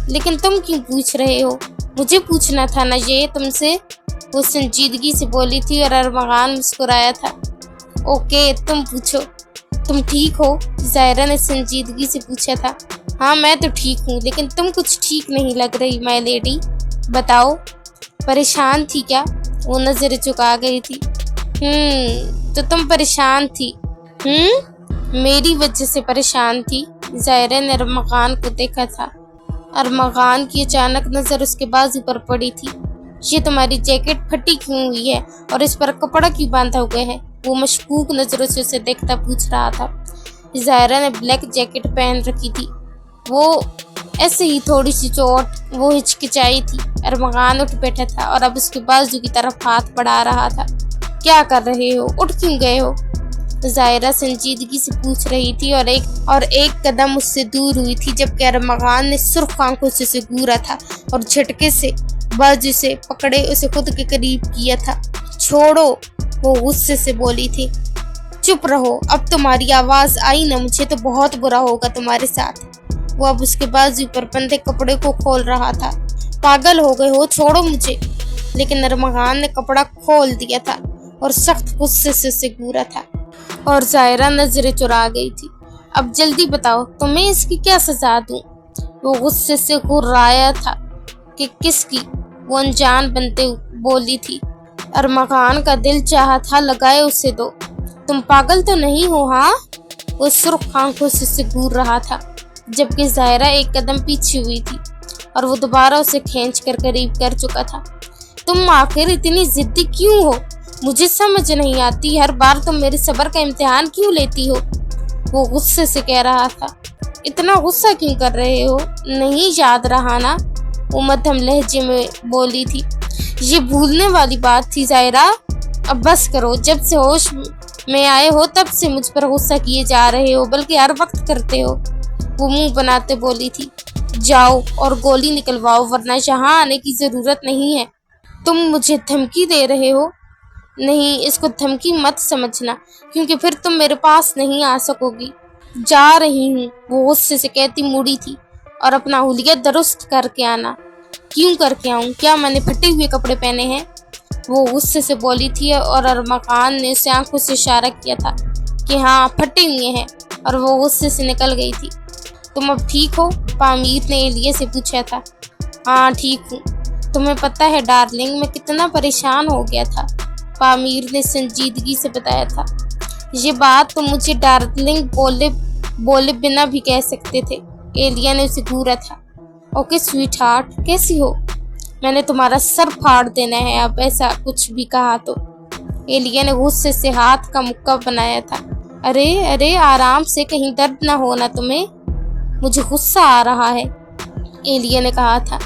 Speaker 1: لیکن تم کیوں پوچھ رہے ہو؟ مجھے پوچھنا تھا نا یہ تم سے، وہ سنجیدگی سے بولی تھی. اور ارمغان مسکرایا تھا. اوکے، تم پوچھو. تم ٹھیک ہو؟ ظاہرہ نے سنجیدگی سے پوچھا تھا. ہاں میں تو ٹھیک ہوں، لیکن تم کچھ ٹھیک نہیں لگ رہی مائی لیڈی. بتاؤ، پریشان تھی کیا؟ وہ نظر چکا گئی تھی. تو تم پریشان تھی؟ میری وجہ سے پریشان تھی؟ ظاہرہ نے ارمغان کو دیکھا تھا. ارمغان کی اچانک نظر اس کے بازو پر پڑی تھی. یہ تمہاری جیکٹ پھٹی کیوں ہوئی ہے اور اس پر کپڑا کیوں باندھا ہوا ہے؟ وہ مشکوک نظروں سے اسے دیکھتا پوچھ رہا تھا. ظاہرہ نے بلیک جیکٹ پہن رکھی تھی. وہ ایسے ہی تھوڑی سی چوٹ. وہ ہچکچائی تھی. ارمغان اٹھ بیٹھا تھا اور اب اس کے بازو کی طرف ہاتھ بڑھا رہا تھا. کیا کر رہے ہو؟ اٹھ کیوں گئے ہو؟ ظاہرہ سنجیدگی سے پوچھ رہی تھی اور ایک قدم اس سے دور ہوئی تھی، جبکہ ارمغان نے سرخ آنکھوں سے اسے گھورا تھا اور جھٹکے سے بازو سے پکڑے اسے خود کے قریب کیا تھا. چھوڑو، وہ غصے سے بولی تھی. چپ رہو، اب تمہاری آواز آئی نا مجھے تو بہت برا ہوگا تمہارے ساتھ. وہ اب اس کے بازو پر بندھے کپڑے کو کھول رہا تھا. پاگل ہو گئے ہو، چھوڑو مجھے. لیکن ارمغان نے کپڑا کھول دیا تھا اور سخت غصے سے اسے گھورا تھا. اور ظاہرہ نظریں چرا گئی تھی. اب جلدی بتاؤ، تمہیں اس کی کیا سزا دوں؟ وہ غصے سے گھرایا تھا. کہ کس کی؟ وہ انجان بنتے بولی تھی. ارمغان کا دل چاہا تھا لگائے اسے دو. तुम पागल तो नहीं हो हाँ? वो सुर्ख आंखों से उसे घूर रहा था, जबकि ज़ाहिरा एक कदम पीछे हुई थी और वो दोबारा उसे खींच कर करीब कर चुका था। तुम आखिर इतनी जिद्दी क्यों हो? मुझे समझ नहीं आती, हर बार तुम मेरे सब्र का इम्तिहान क्यों लेती हो? वो गुस्से से कह रहा था। इतना गुस्सा क्यों कर रहे हो? नहीं याद रहा ना? वो मध्यम लहजे में बोली थी। ये भूलने वाली बात थी ज़ाहिरा, अब बस करो। जब से होश में आए हो तब से मुझ पर गुस्सा किए जा रहे हो, बल्कि हर वक्त करते हो। वो मुंह बनाते बोली थी। जाओ और गोली निकलवाओ, वरना यहाँ आने की जरूरत नहीं है। तुम मुझे धमकी दे रहे हो? नहीं, इसको धमकी मत समझना, क्योंकि फिर तुम मेरे पास नहीं आ सकोगी। जा रही हूँ, वो गुस्से से कहती मुड़ी थी। और अपना हुलिया दुरुस्त करके आना। क्यों करके आऊँ? क्या मैंने फटे हुए कपड़े पहने हैं? वो गुस्से से बोली थी और अरमाकान ने उसे आंखों से इशारा किया था कि हाँ फटे हुए हैं, और वो गुस्से से निकल गई थी। तुम अब ठीक हो? पामीर ने एलिया से पूछा था। हाँ ठीक हूँ। तुम्हें पता है डार्लिंग, मैं कितना परेशान हो गया था, पामीर ने संजीदगी से बताया था। ये बात तो मुझे डार्लिंग बोले बिना भी कह सकते थे। एलिया ने उसे घूरा था। ओके स्वीट हार्ट, कैसी हो? मैंने तुम्हारा सर फाड़ देना है अब ऐसा कुछ भी कहा तो। एलिया ने गुस्से से हाथ का मुक्का बनाया था। अरे अरे आराम से, कहीं दर्द ना हो ना तुम्हें? मुझे गुस्सा आ रहा है, एलिया ने कहा था।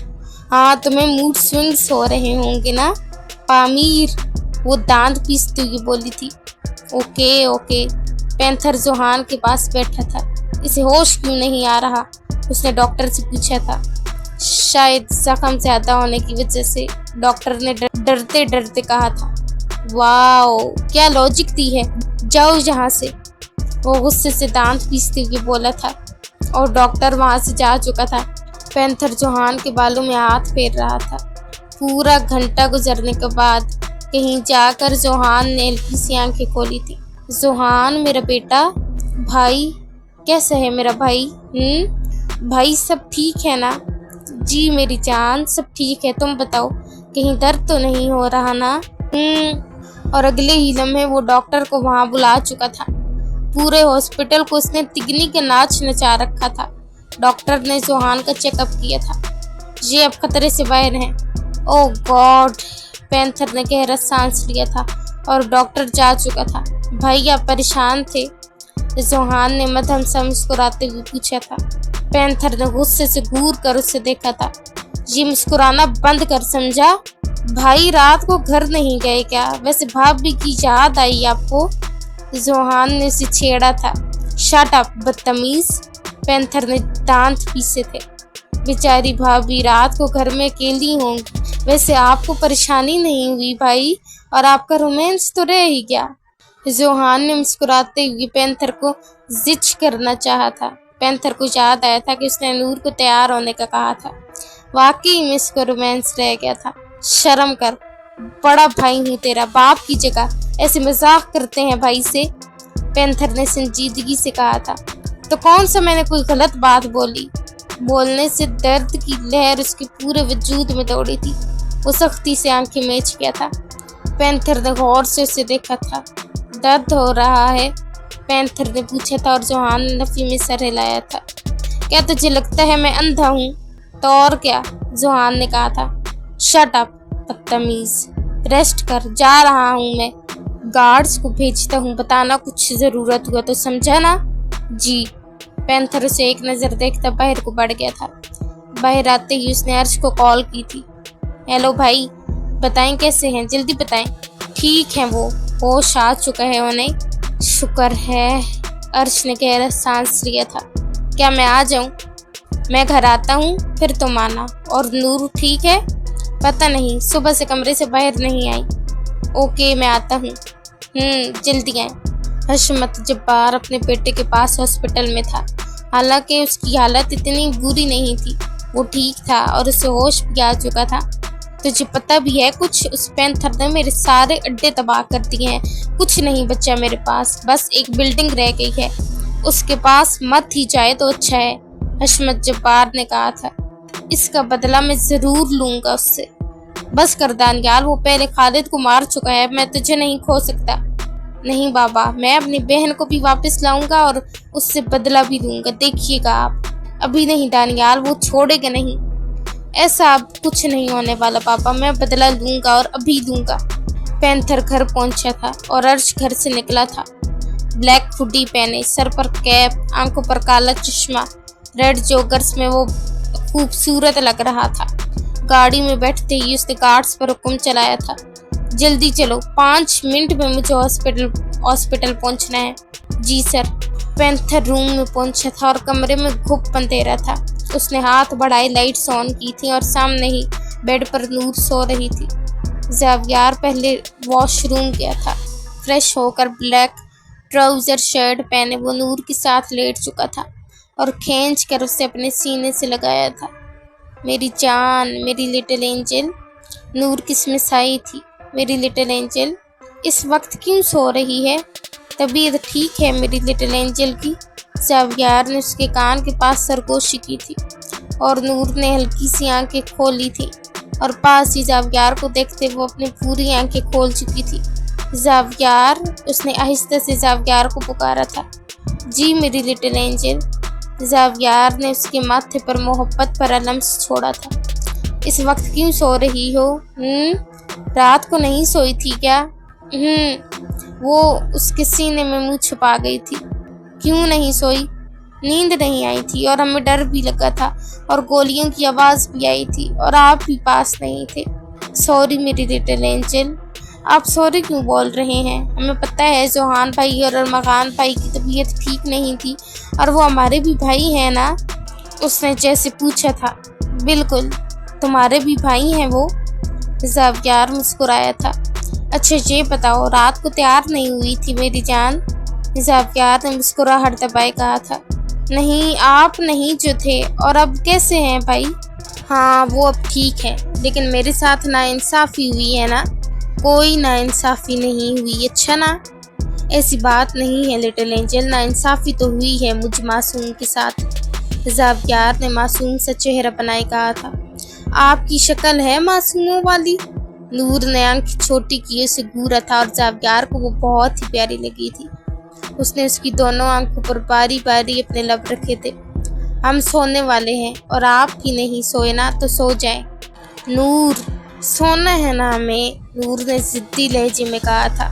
Speaker 1: हाँ तुम्हें मूड स्विंग्स हो रहे होंगे ना पामीर, वो दांत पीसती हुई बोली थी। Okay okay. पैंथर जोहान के पास बैठा था। इसे होश क्यों नहीं आ रहा? उसने डॉक्टर से पूछा था। शायद जख्म ज्यादा होने की वजह से, डॉक्टर ने डरते डरते कहा था। वाओ क्या लॉजिक दी है, जाओ यहाँ से, वो गुस्से से दांत पीसते हुए बोला था। और डॉक्टर वहां से जा चुका था। पैंथर जोहान के बालों में हाथ फेर रहा था। पूरा घंटा गुजरने के बाद कहीं जाकर जोहान ने हल्की सी आंखें खोली थी। जोहान मेरा बेटा, भाई कैसा है मेरा भाई? भाई सब ठीक है ना? जी मेरी जान सब ठीक है, तुम बताओ कहीं दर्द तो नहीं हो रहा ना? और अगले ही लम्हे वो डॉक्टर को वहां बुला चुका था। पूरे हॉस्पिटल को उसने तिगनी के नाच नचा रखा था। डॉक्टर ने जोहान का चेकअप किया था। ये अब खतरे से बाहर है। ओह गॉड, पैंथर ने गहरा सांस लिया था और डॉक्टर जा चुका था। भाई आप परेशान थे? जोहान ने मध्यम सा मुस्कुराते हुए पूछा था। पैंथर ने गुस्से से घूर कर उसे देखा था। ये मुस्कुराना बंद कर, समझा? भाई रात को घर नहीं गए क्या? वैसे भाभी की याद आई आपको? जोहान ने उसे छेड़ा था। शट अप बदतमीज, पैंथर ने दांत पीसे थे। बेचारी भाभी रात को घर में अकेली होंगी। वैसे आपको परेशानी नहीं हुई भाई? और आपका रोमांस तो रह ही गया। जोहान ने मुस्कुराते हुए पैंथर को जिच करना चाहा था। पैंथर को याद आया था कि उसने नूर को तैयार होने का कहा था। वाकई में इसको रोमांस रह गया था। शर्म कर, बड़ा भाई हूँ तेरा, बाप की जगह ऐसे मजाक करते हैं भाई से, पैंथर ने संजीदगी से कहा था। तो कौन सा मैंने कोई गलत बात बोली? बोलने से दर्द की लहर उसके पूरे वजूद में दौड़ी थी। वो सख्ती से आंखें मीच गया था। पैंथर ने गौर से उसे देखा था। दर्द हो रहा है? पैंथर ने पूछा था और जोहान ने नफी में सर हिलाया था। क्या तुझे लगता है मैं अंधा हूँ? तो और क्या, जोहान ने कहा था। शट अप बदतमीज, रेस्ट कर, जा रहा हूँ मैं, गार्ड्स को भेजता हूँ, बताना कुछ जरूरत हुआ तो, समझा ना? जी। पैंथर उसे एक नजर देखता बाहर को बढ़ गया था। बाहर आते ही उसने अर्श को कॉल की थी। हेलो भाई, बताएं कैसे हैं, जल्दी बताएं। ठीक है, वो होश आ चुका है उन्हें, शुक्र है, अर्श ने गहरा सांस लिया था। क्या मैं आ जाऊं? मैं घर आता हूं, फिर तुम आना। और नूर ठीक है? पता नहीं, सुबह से कमरे से बाहर नहीं आई। ओके मैं आता हूँ। जल्दी आए। हशमत जब्बार अपने बेटे के पास हॉस्पिटल में था। हालांकि उसकी हालत इतनी बुरी नहीं थी, वो ठीक था और उसे होश भी आ चुका था। तुझे पता भी है कुछ? उस पैंथर ने मेरे सारे अड्डे तबाह कर दिए हैं, कुछ नहीं बचा मेरे पास, बस एक बिल्डिंग रह गई है, उसके पास मत ही जाए तो अच्छा है, हशमत जब्बार ने कहा था। इसका बदला मैं जरूर लूंगा उससे। बस कर दानियाल, वो पहले खालिद को मार चुका है, मैं तुझे नहीं खो सकता। نہیں بابا، میں اپنی بہن کو بھی واپس لاؤں گا اور اس سے بدلہ بھی دوں گا، دیکھیے گا آپ۔ ابھی نہیں دانیال، وہ چھوڑے گا نہیں، ایسا اب کچھ نہیں ہونے والا پاپا، میں بدلہ لوں گا اور ابھی دوں گا۔ پینتھر گھر پہنچا تھا اور ارش گھر سے نکلا تھا، بلیک ہوڈی پہنے، سر پر کیپ، آنکھوں پر کالا چشمہ، ریڈ جوگرز میں وہ خوبصورت لگ رہا تھا۔ گاڑی میں بیٹھتے ہی اس نے گارڈز پر حکم چلایا تھا، جلدی چلو، 5 منٹ میں مجھے ہاسپٹل پہنچنا ہے۔ جی سر۔ پینتھر روم میں پہنچا تھا اور کمرے میں گھپ اندھیرا تھا۔ اس نے ہاتھ بڑھائے، لائٹس آن کی تھی اور سامنے ہی بیڈ پر نور سو رہی تھی۔ زاویار پہلے واش روم گیا تھا، فریش ہو کر بلیک ٹراؤزر شرٹ پہنے وہ نور کے ساتھ لیٹ چکا تھا اور کھینچ کر اسے اپنے سینے سے لگایا تھا۔ میری جان، میری لٹل اینجل، نور کس میں سائی تھی۔ میری لٹل اینجل، اس وقت کیوں سو رہی ہے؟ طبیعت ٹھیک ہے میری لٹل اینجل کی؟ زاویار نے اس کے کان کے پاس سرگوشی کی تھی اور نور نے ہلکی سی آنکھیں کھولی تھی اور پاس ہی زاویار کو دیکھتے وہ اپنی پوری آنکھیں کھول چکی تھی۔ زاویار، اس نے آہستہ سے زاویار کو پکارا تھا۔ جی میری لٹل اینجل۔ زاویار نے اس کے ماتھے پر محبت بھرا لمس چھوڑا تھا۔ اس وقت کیوں سو رہی ہو؟ رات کو نہیں سوئی تھی کیا؟ وہ اس کے سینے میں منہ چھپا گئی تھی۔ کیوں نہیں سوئی؟ نیند نہیں آئی تھی اور ہمیں ڈر بھی لگا تھا اور گولیوں کی آواز بھی آئی تھی اور آپ بھی پاس نہیں تھے۔ سوری میری لٹل اینجل۔ آپ سوری کیوں بول رہے ہیں؟ ہمیں پتہ ہے زوہان بھائی اور ارمغان بھائی کی طبیعت ٹھیک نہیں تھی اور وہ ہمارے بھی بھائی ہیں نا؟ اس نے جیسے پوچھا تھا۔ بالکل، تمہارے بھی بھائی ہیں وہ؟ زاویار مسکرایا تھا۔ اچھا یہ بتاؤ، رات کو تیار نہیں ہوئی تھی میری جان؟ زاویار نے مسکراہٹ دبائے کہا تھا۔ نہیں، آپ نہیں جو تھے۔ اور اب کیسے ہیں بھائی؟ ہاں وہ اب ٹھیک ہے، لیکن میرے ساتھ ناانصافی ہوئی ہے نا؟ کوئی ناانصافی نہیں ہوئی، اچھا نا؟ ایسی بات نہیں ہے لٹل اینجل، ناانصافی تو ہوئی ہے مجھ معصوم کے ساتھ۔ زاویار نے معصوم سا چہرہ بنائے کہا تھا۔ آپ کی شکل ہے معصوموں والی۔ نور نے آنکھ چھوٹی کی اسے گھورا تھا اور زاویار کو وہ بہت ہی پیاری لگی تھی۔ اس نے اس کی دونوں آنکھوں پر باری باری اپنے لب رکھے تھے۔ ہم سونے والے ہیں اور آپ ہی نہیں سوئے نا، تو سو جائیں۔ نور، سونا ہے نا ہمیں، نور نے ضدی لہجے میں کہا تھا۔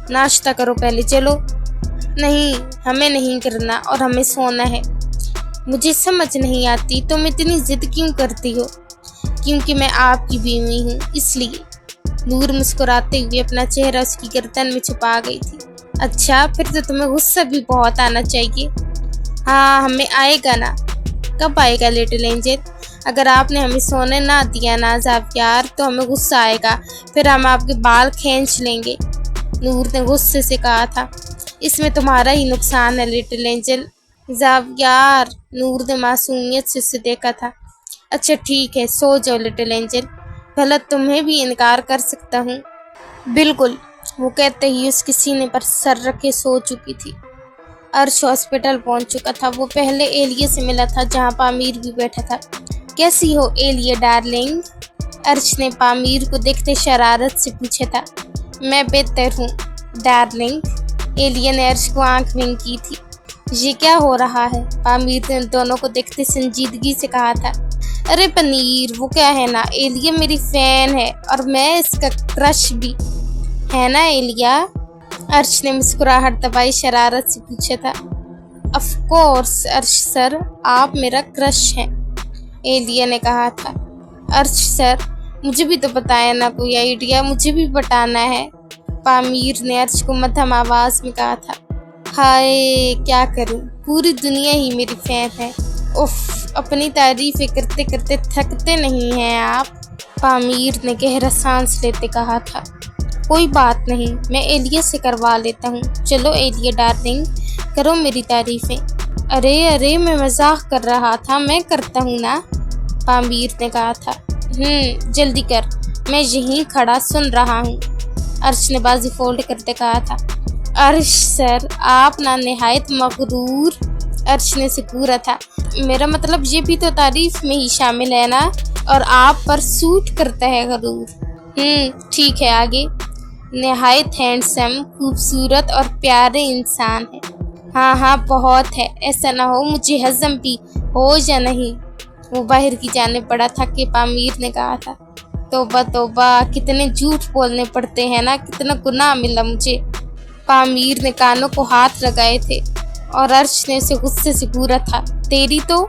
Speaker 1: ناشتہ کرو پہلے، چلو۔ نہیں، ہمیں نہیں کرنا اور ہمیں سونا ہے۔ مجھے سمجھ نہیں آتی تم اتنی ضد کیوں کرتی ہو؟ کیونکہ میں آپ کی بیوی ہوں، اس لیے۔ نور مسکراتے ہوئے اپنا چہرہ اس کی گردن میں چھپا گئی تھی۔ اچھا، پھر تو تمہیں غصہ بھی بہت آنا چاہیے۔ ہاں، ہمیں آئے گا نا۔ کب آئے گا لٹل اینجل؟ اگر آپ نے ہمیں سونے نہ دیا نا زاویار، تو ہمیں غصہ آئے گا، پھر ہم آپ کے بال کھینچ لیں گے۔ نور نے غصے سے کہا تھا۔ اس میں تمہارا ہی نقصان ہے لٹل اینجل۔ زاویار، نور نے معصومیت سے اسے دیکھا تھا۔ اچھا ٹھیک ہے، سو جاؤ لٹل اینجل، بھلا تمہیں بھی انکار کر سکتا ہوں۔ بالکل، وہ کہتے ہی اس کے سینے پر سر رکھے سو چکی تھی۔ ارش ہاسپٹل پہنچ چکا تھا۔ وہ پہلے ایلیے سے ملا تھا جہاں پامیر بھی بیٹھا تھا۔ کیسی ہو ایلیے ڈارلنگ؟ ارش نے پامیر کو دیکھتے شرارت سے پوچھا تھا۔ میں بہتر ہوں ڈارلنگ، ایلیے نے ارش کو آنکھ ونک کی تھی۔ یہ کیا ہو رہا ہے؟ پامیر نے دونوں کو دیکھتے سنجیدگی سے کہا تھا۔ ارے پنیر، وہ کیا ہے نا، ایلیے میری فین ہے اور میں اس کا کرش بھی، ہے نا ایلیا؟ ارش نے مسکراہٹ دبائی شرارت سے پوچھا تھا۔ آف کورس ارش سر، آپ میرا کرش ہیں، ایلیا نے کہا تھا۔ ارش سر، مجھے بھی تو بتایا نا کوئی آئیڈیا، مجھے بھی بتانا ہے، پامیر نے ارش کو مدھم آواز میں کہا تھا۔ ہائے کیا کروں، پوری دنیا ہی میری فین ہے۔ اف، اپنی تعریفیں کرتے کرتے تھکتے نہیں ہیں آپ، پامیر نے گہرا سانس لیتے کہا تھا۔ کوئی بات نہیں، میں ایلیا سے کروا لیتا ہوں، چلو ایلیا ڈارلنگ، کرو میری تعریفیں۔ ارے میں مزاق کر رہا تھا، میں کرتا ہوں نا، پامیر نے کہا تھا۔ جلدی کر، میں یہیں کھڑا سن رہا ہوں، ارش نے بازی فولڈ کرتے کہا تھا۔ ارش سر، آپ نہ نہایت مغرور، ارش نے اسے پورا تھا۔ میرا مطلب یہ بھی تو تعریف میں ہی شامل ہے نا، اور آپ پر سوٹ کرتا ہے غرور۔ ٹھیک ہے، آگے۔ नहायत हैंडसम, खूबसूरत और प्यारे इंसान है। हाँ हाँ बहुत है, ऐसा ना हो मुझे हजम भी हो या नहीं। वो बाहर की जाने पड़ा था कि पामीर ने कहा था। तौबा तौबा, कितने झूठ बोलने पड़ते हैं ना, कितना गुनाह मिला मुझे। पामीर ने कानों को हाथ लगाए थे और अर्श ने उसे गुस्से से घूरा था। तेरी तो।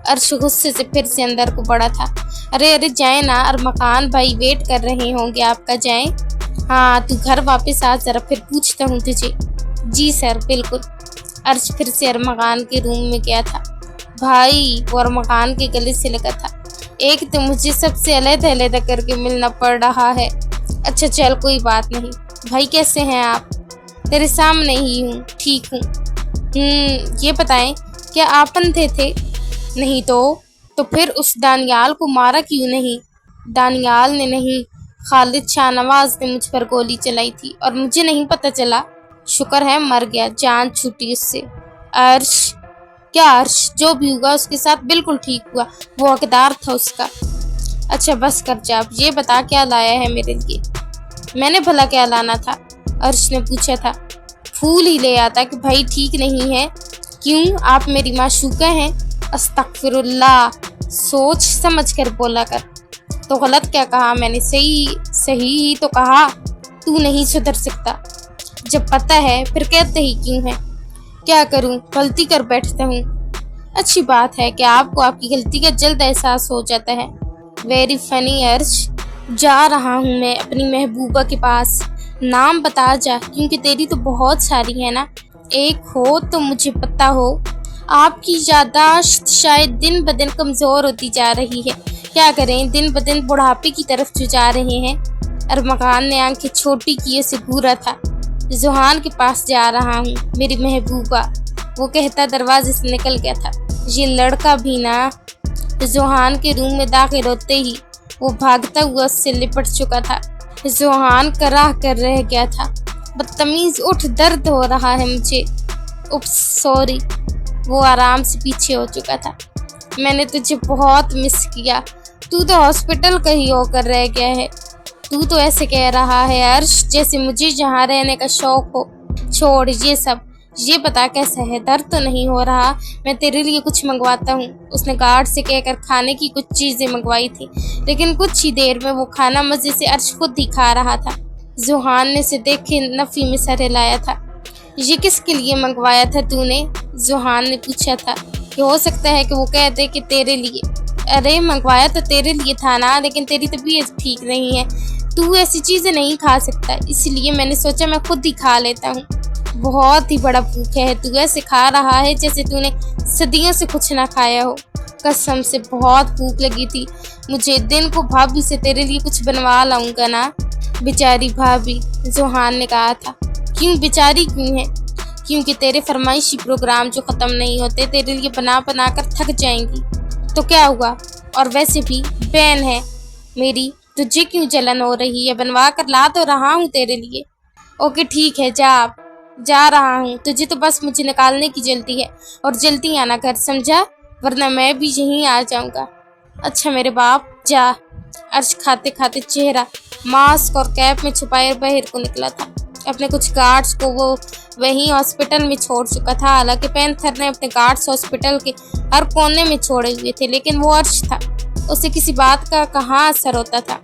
Speaker 1: अर्श गुस्से से फिर से अंदर को बढ़ा था। अरे अरे जाए ना, और मकान भाई वेट कर रहे होंगे आपका, जाए। हाँ तू घर वापस आ, जरा फिर पूछता हूँ तुझे। जी सर बिल्कुल। अर्श फिर से अरमकान के रूम में गया था। भाई वो अरमकान के गले से लगा था। एक तो मुझे सबसे अलग-अलग करके मिलना पड़ रहा है। अच्छा चल कोई बात नहीं। भाई कैसे हैं आप? तेरे सामने ही हूँ, ठीक हूँ। ये बताएं क्या आप अंधे थे? नहीं तो फिर उस दानियाल को मारा क्यों नहीं? दानियाल ने नहीं, खालिद शाहनवाज ने मुझ पर गोली चलाई थी और मुझे नहीं पता चला। शुक्र है मर गया, जान छूटी उससे। अर्श? क्या अर्श? जो भी हुआ उसके साथ बिल्कुल ठीक हुआ, वो हकदार था उसका। अच्छा बस कर जा, अब ये बता क्या लाया है मेरे लिए? मैंने भला क्या लाना था? अर्श ने पूछा था। फूल ही ले आता कि भाई ठीक नहीं है। क्यों, आप मेरी माशूका हैं? अस्तगफिरुल्लाह, सोच समझ कर बोला कर। तो गलत क्या कहा मैंने? सही ही तो कहा। तू नहीं सुधर सकता। जब पता है फिर कहते ही क्यों है? क्या करूं, गलती कर बैठता हूँ। अच्छी बात है कि आपको आपकी गलती का जल्द एहसास हो जाता है। वेरी फनी अर्श। जा रहा हूँ मैं अपनी महबूबा के पास। नाम बता जा, क्योंकि तेरी तो बहुत सारी है ना। एक हो तो मुझे पता हो। आपकी याददाश्त शायद दिन ब दिन कमज़ोर होती जा रही है। क्या करें, दिन ब दिन बुढ़ापे की तरफ जो जा रहे हैं। अरमकान ने आंखें छोटी किए से घूरा था। जुहान के पास जा रहा हूँ मेरी महबूबा, वो कहता दरवाजे से निकल गया था। ये लड़का भी ना। जुहान के रूम में दाखिल होते ही वो भागता हुआ उससे लिपट चुका था। जुहान कराह कर रह गया था। बदतमीज उठ, दर्द हो रहा है मुझे। Oops sorry. वो आराम से पीछे हो चुका था। मैंने तुझे बहुत मिस किया। तू तो हॉस्पिटल का ही होकर रह गया है। तू तो ऐसे कह रहा है अर्श जैसे मुझे यहाँ रहने का शौक हो। छोड़ ये सब, ये बता कैसा है? दर्द तो नहीं हो रहा? मैं तेरे लिए कुछ मंगवाता हूँ। उसने गार्ड से कहकर खाने की कुछ चीज़ें मंगवाई थी, लेकिन कुछ ही देर में वो खाना मज़े से अर्श खुद ही खा रहा था। जुहान ने उसे देख के नफ़ी में सर हिलाया था। ये किसके लिए मंगवाया था तूने? जुहान ने पूछा था कि हो सकता है कि वो कह दे कि तेरे लिए। अरे मंगवाया तो तेरे लिए था ना, लेकिन तेरी तबीयत ठीक नहीं है, तू ऐसी चीज़ें नहीं खा सकता, इसलिए मैंने सोचा मैं खुद ही खा लेता हूँ। बहुत ही बड़ा भूखा है तू, ऐसे खा रहा है जैसे तूने सदियों से कुछ ना खाया हो। कसम से बहुत भूख लगी थी मुझे। दिन को भाभी से तेरे लिए कुछ बनवा लाऊंगा ना। बेचारी भाभी, जुहान ने कहा था। क्यों बेचारी क्यों है? क्योंकि तेरे फरमाइशी प्रोग्राम जो ख़त्म नहीं होते तेरे लिए बना बना कर थक जाएंगी। तो क्या हुआ? और वैसे भी बहन है मेरी, तुझे क्यों जलन हो रही है? बनवा कर ला तो रहा हूँ तेरे लिए। ओके ठीक है, जा आप। जा रहा हूँ, तुझे तो बस मुझे निकालने की जल्दी है, और जल्दी आना घर, समझा? वरना मैं भी यहीं आ जाऊँगा। अच्छा मेरे बाप, जा। अर्श खाते खाते चेहरा मास्क और कैप में छुपाए बाहर को निकला था। अपने कुछ गार्ड्स को वो वहीं हॉस्पिटल में छोड़ चुका था। हालांकि पैंथर ने अपने गार्ड्स हॉस्पिटल के हर कोने में छोड़े हुए थे, लेकिन वो अर्श था, उसे किसी बात का कहाँ असर होता था।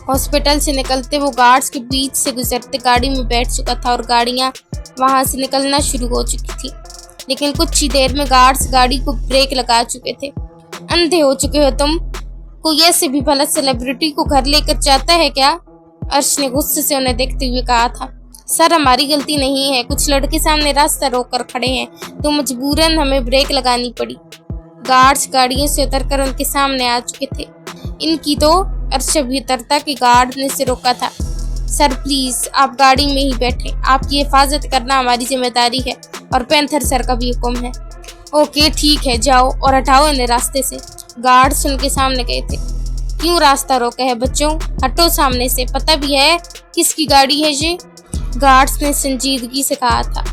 Speaker 1: हॉस्पिटल से निकलते वो गार्ड्स के बीच से गुजरते गाड़ी में बैठ चुका था और गाड़ियाँ वहाँ से निकलना शुरू हो चुकी थी। लेकिन कुछ ही देर में गार्ड्स गाड़ी को ब्रेक लगा चुके थे। अंधे हो चुके हो तुम? कोई ऐसे भी भला सेलिब्रिटी को घर लेकर जाता है क्या? अर्श ने गुस्से से उन्हें देखते हुए कहा था। सर हमारी गलती नहीं है, कुछ लड़के सामने रास्ता रोक कर खड़े हैं तो मजबूरन हमें ब्रेक लगानी पड़ी। गार्ड्स गाड़ियों से उतरकर उनके सामने आ चुके थे। इनकी तो अर्श भी उतरता कि गार्ड ने से रोका था। सर प्लीज आप गाड़ी में ही बैठे, आपकी हिफाजत करना हमारी जिम्मेदारी है और पैंथर सर का भी हुक्म है। ओके ठीक है, जाओ और हटाओ इन्हें रास्ते से। गार्ड्स उनके सामने गए थे। क्यों रास्ता रोका है बच्चों? हटो सामने से, पता भी है किसकी गाड़ी है ये? गार्ड्स ने संजीदगी से कहा था।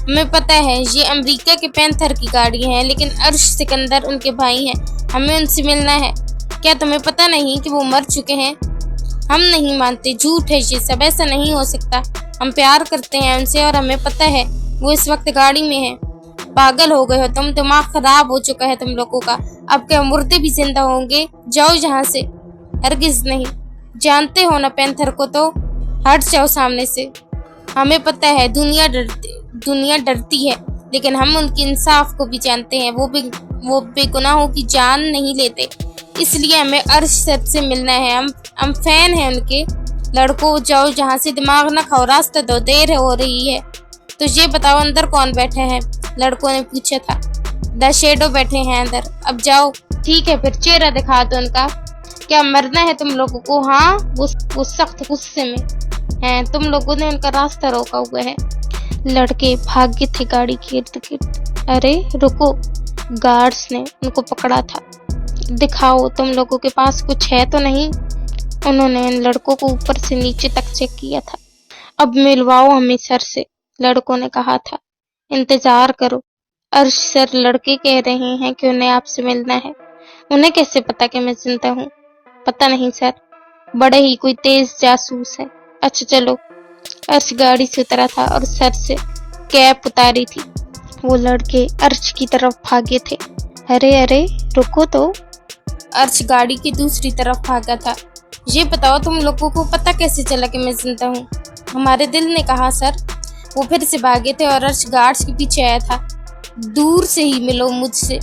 Speaker 1: हमें पता है ये अमेरिका के पैंथर की गाड़ी है, लेकिन अर्श सिकंदर उनके भाई हैं, हमें उनसे मिलना है। क्या तुम्हें पता नहीं कि वो मर चुके हैं? हम नहीं मानते, झूठ है ये सब, ऐसा नहीं हो सकता। हम प्यार करते हैं उनसे और हमें पता है वो इस वक्त गाड़ी में है। पागल हो गए हो तुम, दिमाग खराब हो चुका है तुम लोगों का। अब क्या मुर्दे भी जिंदा होंगे? जाओ यहाँ से। हरगिज नहीं, जानते हो ना पैंथर को, तो हट जाओ सामने से। हमें पता है दुनिया डरती है, लेकिन हम उनके इंसाफ को भी जानते हैं। वो बेगुनाहों की जान नहीं लेते, इसलिए हमें अर्श सर से मिलना है। हम फैन हैं उनके। लड़कों जाओ जहाँ से, दिमाग न खाओ, रास्ता दो, देर हो रही है। तो ये बताओ अंदर कौन बैठा है? लड़कों ने पूछा था। द शेडो बैठे हैं अंदर। अब जाओ। ठीक है फिर, चेहरा दिखा दो उनका। क्या मरना है तुम लोगों को? हाँ, वो सख्त गुस्से में हैं। तुम लोगों ने उनका रास्ता रोका हुआ है। लड़के भागे थे गाड़ी के इर्द गिर्द। अरे रुको, गार्ड्स ने उनको पकड़ा था। दिखाओ तुम लोगों के पास कुछ है तो नहीं। उन्होंने इन लड़कों को ऊपर से नीचे तक चेक किया था। अब मिलवाओ हमें सर से, लड़कों ने कहा था। इंतजार करो, अर्श सर लड़के कह रहे हैं कि उन्हें आपसे मिलना है। उन्हें कैसे पता कि मैं जिंदा हूँ? पता नहीं सर, बड़े ही कोई तेज जासूस है। अच्छा चलो। अर्श गाड़ी से उतरा था और सर से कैप उतारी थी। वो लड़के अर्श की तरफ भागे थे। अरे रुको तो। अर्श गाड़ी की दूसरी तरफ भागा था। ये बताओ तुम लोगों को पता कैसे चला कि मैं जिंदा हूँ? हमारे दिल ने कहा सर। वो फिर से भागे थे और अर्श गार्ड्स के पीछे आया था। दूर से ही मिलो मुझसे।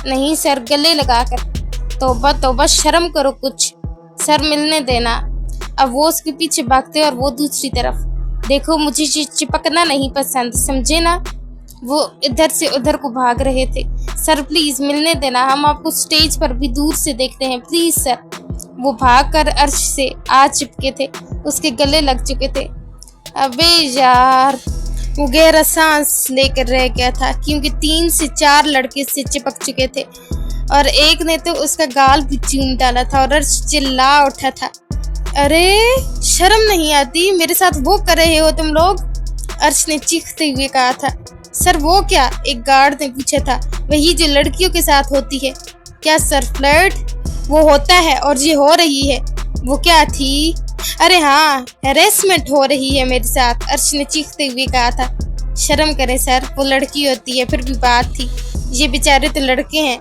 Speaker 1: नहीं सर, गले लगाकर। तौबा तौबा, शर्म करो कुछ। सर मिलने देना। अब वो उसके पीछे भागते और वो दूसरी तरफ। देखो मुझे चिपकना नहीं पसंद, समझे ना? वो इधर से उधर को भाग रहे थे। सर प्लीज मिलने देना, हम आपको स्टेज पर भी दूर से देखते हैं, प्लीज सर। वो भागकर अर्श से आ चिपके थे, उसके गले लग चुके थे। अबे यार, वो गहरा सांस लेकर रह गया था क्योंकि 3 से 4 लड़के से चिपक चुके थे और एक ने तो उसका गाल भी चूम डाला था और अर्श चिल्ला उठा था। अरे शर्म नहीं आती? मेरे साथ वो कर रहे हो तुम लोग? अर्श ने चीखते हुए कहा था। सर वो क्या? एक गार्ड ने पूछा था। वही जो लड़कियों के साथ होती है। क्या सर फ्लर्ट? वो होता है और ये हो रही है। वो क्या थी? अरे हाँ, हैरेसमेंट हो रही है मेरे साथ, अर्श ने चीखते हुए कहा था। शर्म करें सर, वो लड़की होती है, फिर भी बात थी। ये बेचारे तो लड़के हैं,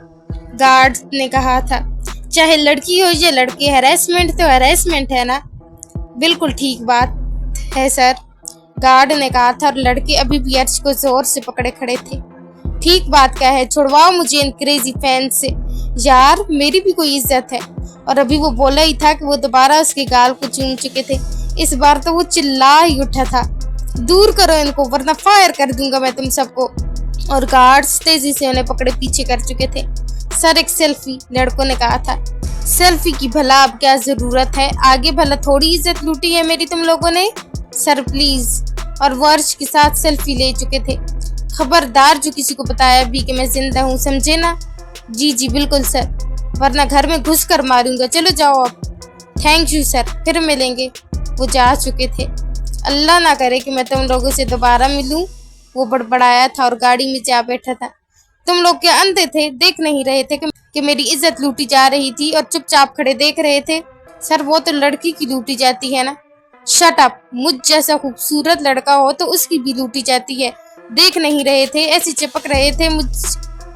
Speaker 1: गार्ड ने कहा था। चाहे लड़की हो या लड़के, हैरेसमेंट तो हैरेसमेंट है ना? बिल्कुल ठीक बात है सर, गार्ड ने कहा था और लड़के अभी भी अर्श को जोर से पकड़े खड़े थे। ठीक बात क्या है? छुड़वाओ मुझे इन क्रेजी फैन से। यार मेरी भी कोई इज्जत है। और अभी वो बोला ही था कि वो दोबारा उसके गाल को चूम चुके थे। इस बार तो वो चिल्ला ही उठा था। दूर करो इनको वरना फायर कर दूंगा मैं तुम सबको। और गार्ड्स तेजी से उन्हें पकड़े पीछे कर चुके थे। सर एक सेल्फी, लड़कों ने कहा था। सेल्फी की भला अब क्या जरूरत है? आगे भला थोड़ी इज्जत लूटी है मेरी तुम लोगों ने? Sir please. और वो अर्श के साथ सेल्फी ले चुके थे। खबरदार जो किसी को बताया भी कि मैं जिंदा हूँ, समझे ना? जी बिल्कुल सर, वरना घर में घुस कर मारूंगा। चलो जाओ अब। थैंक यू सर, फिर मिलेंगे। वो जा चुके थे। अल्लाह ना करे कि मैं तुम लोगों से दोबारा मिलूं, वो बड़बड़ाया था और गाड़ी में जा बैठा था। तुम लोग क्या अंधे थे? देख नहीं रहे थे कि मेरी इज्जत लूटी जा रही थी और चुपचाप खड़े देख रहे थे? सर वो तो लड़की की लूटी जाती है ना। Shut up. मुझ जैसा खूबसूरत लड़का हो तो उसकी भी लूटी जाती है। देख नहीं रहे थे? ऐसे चिपक रहे थे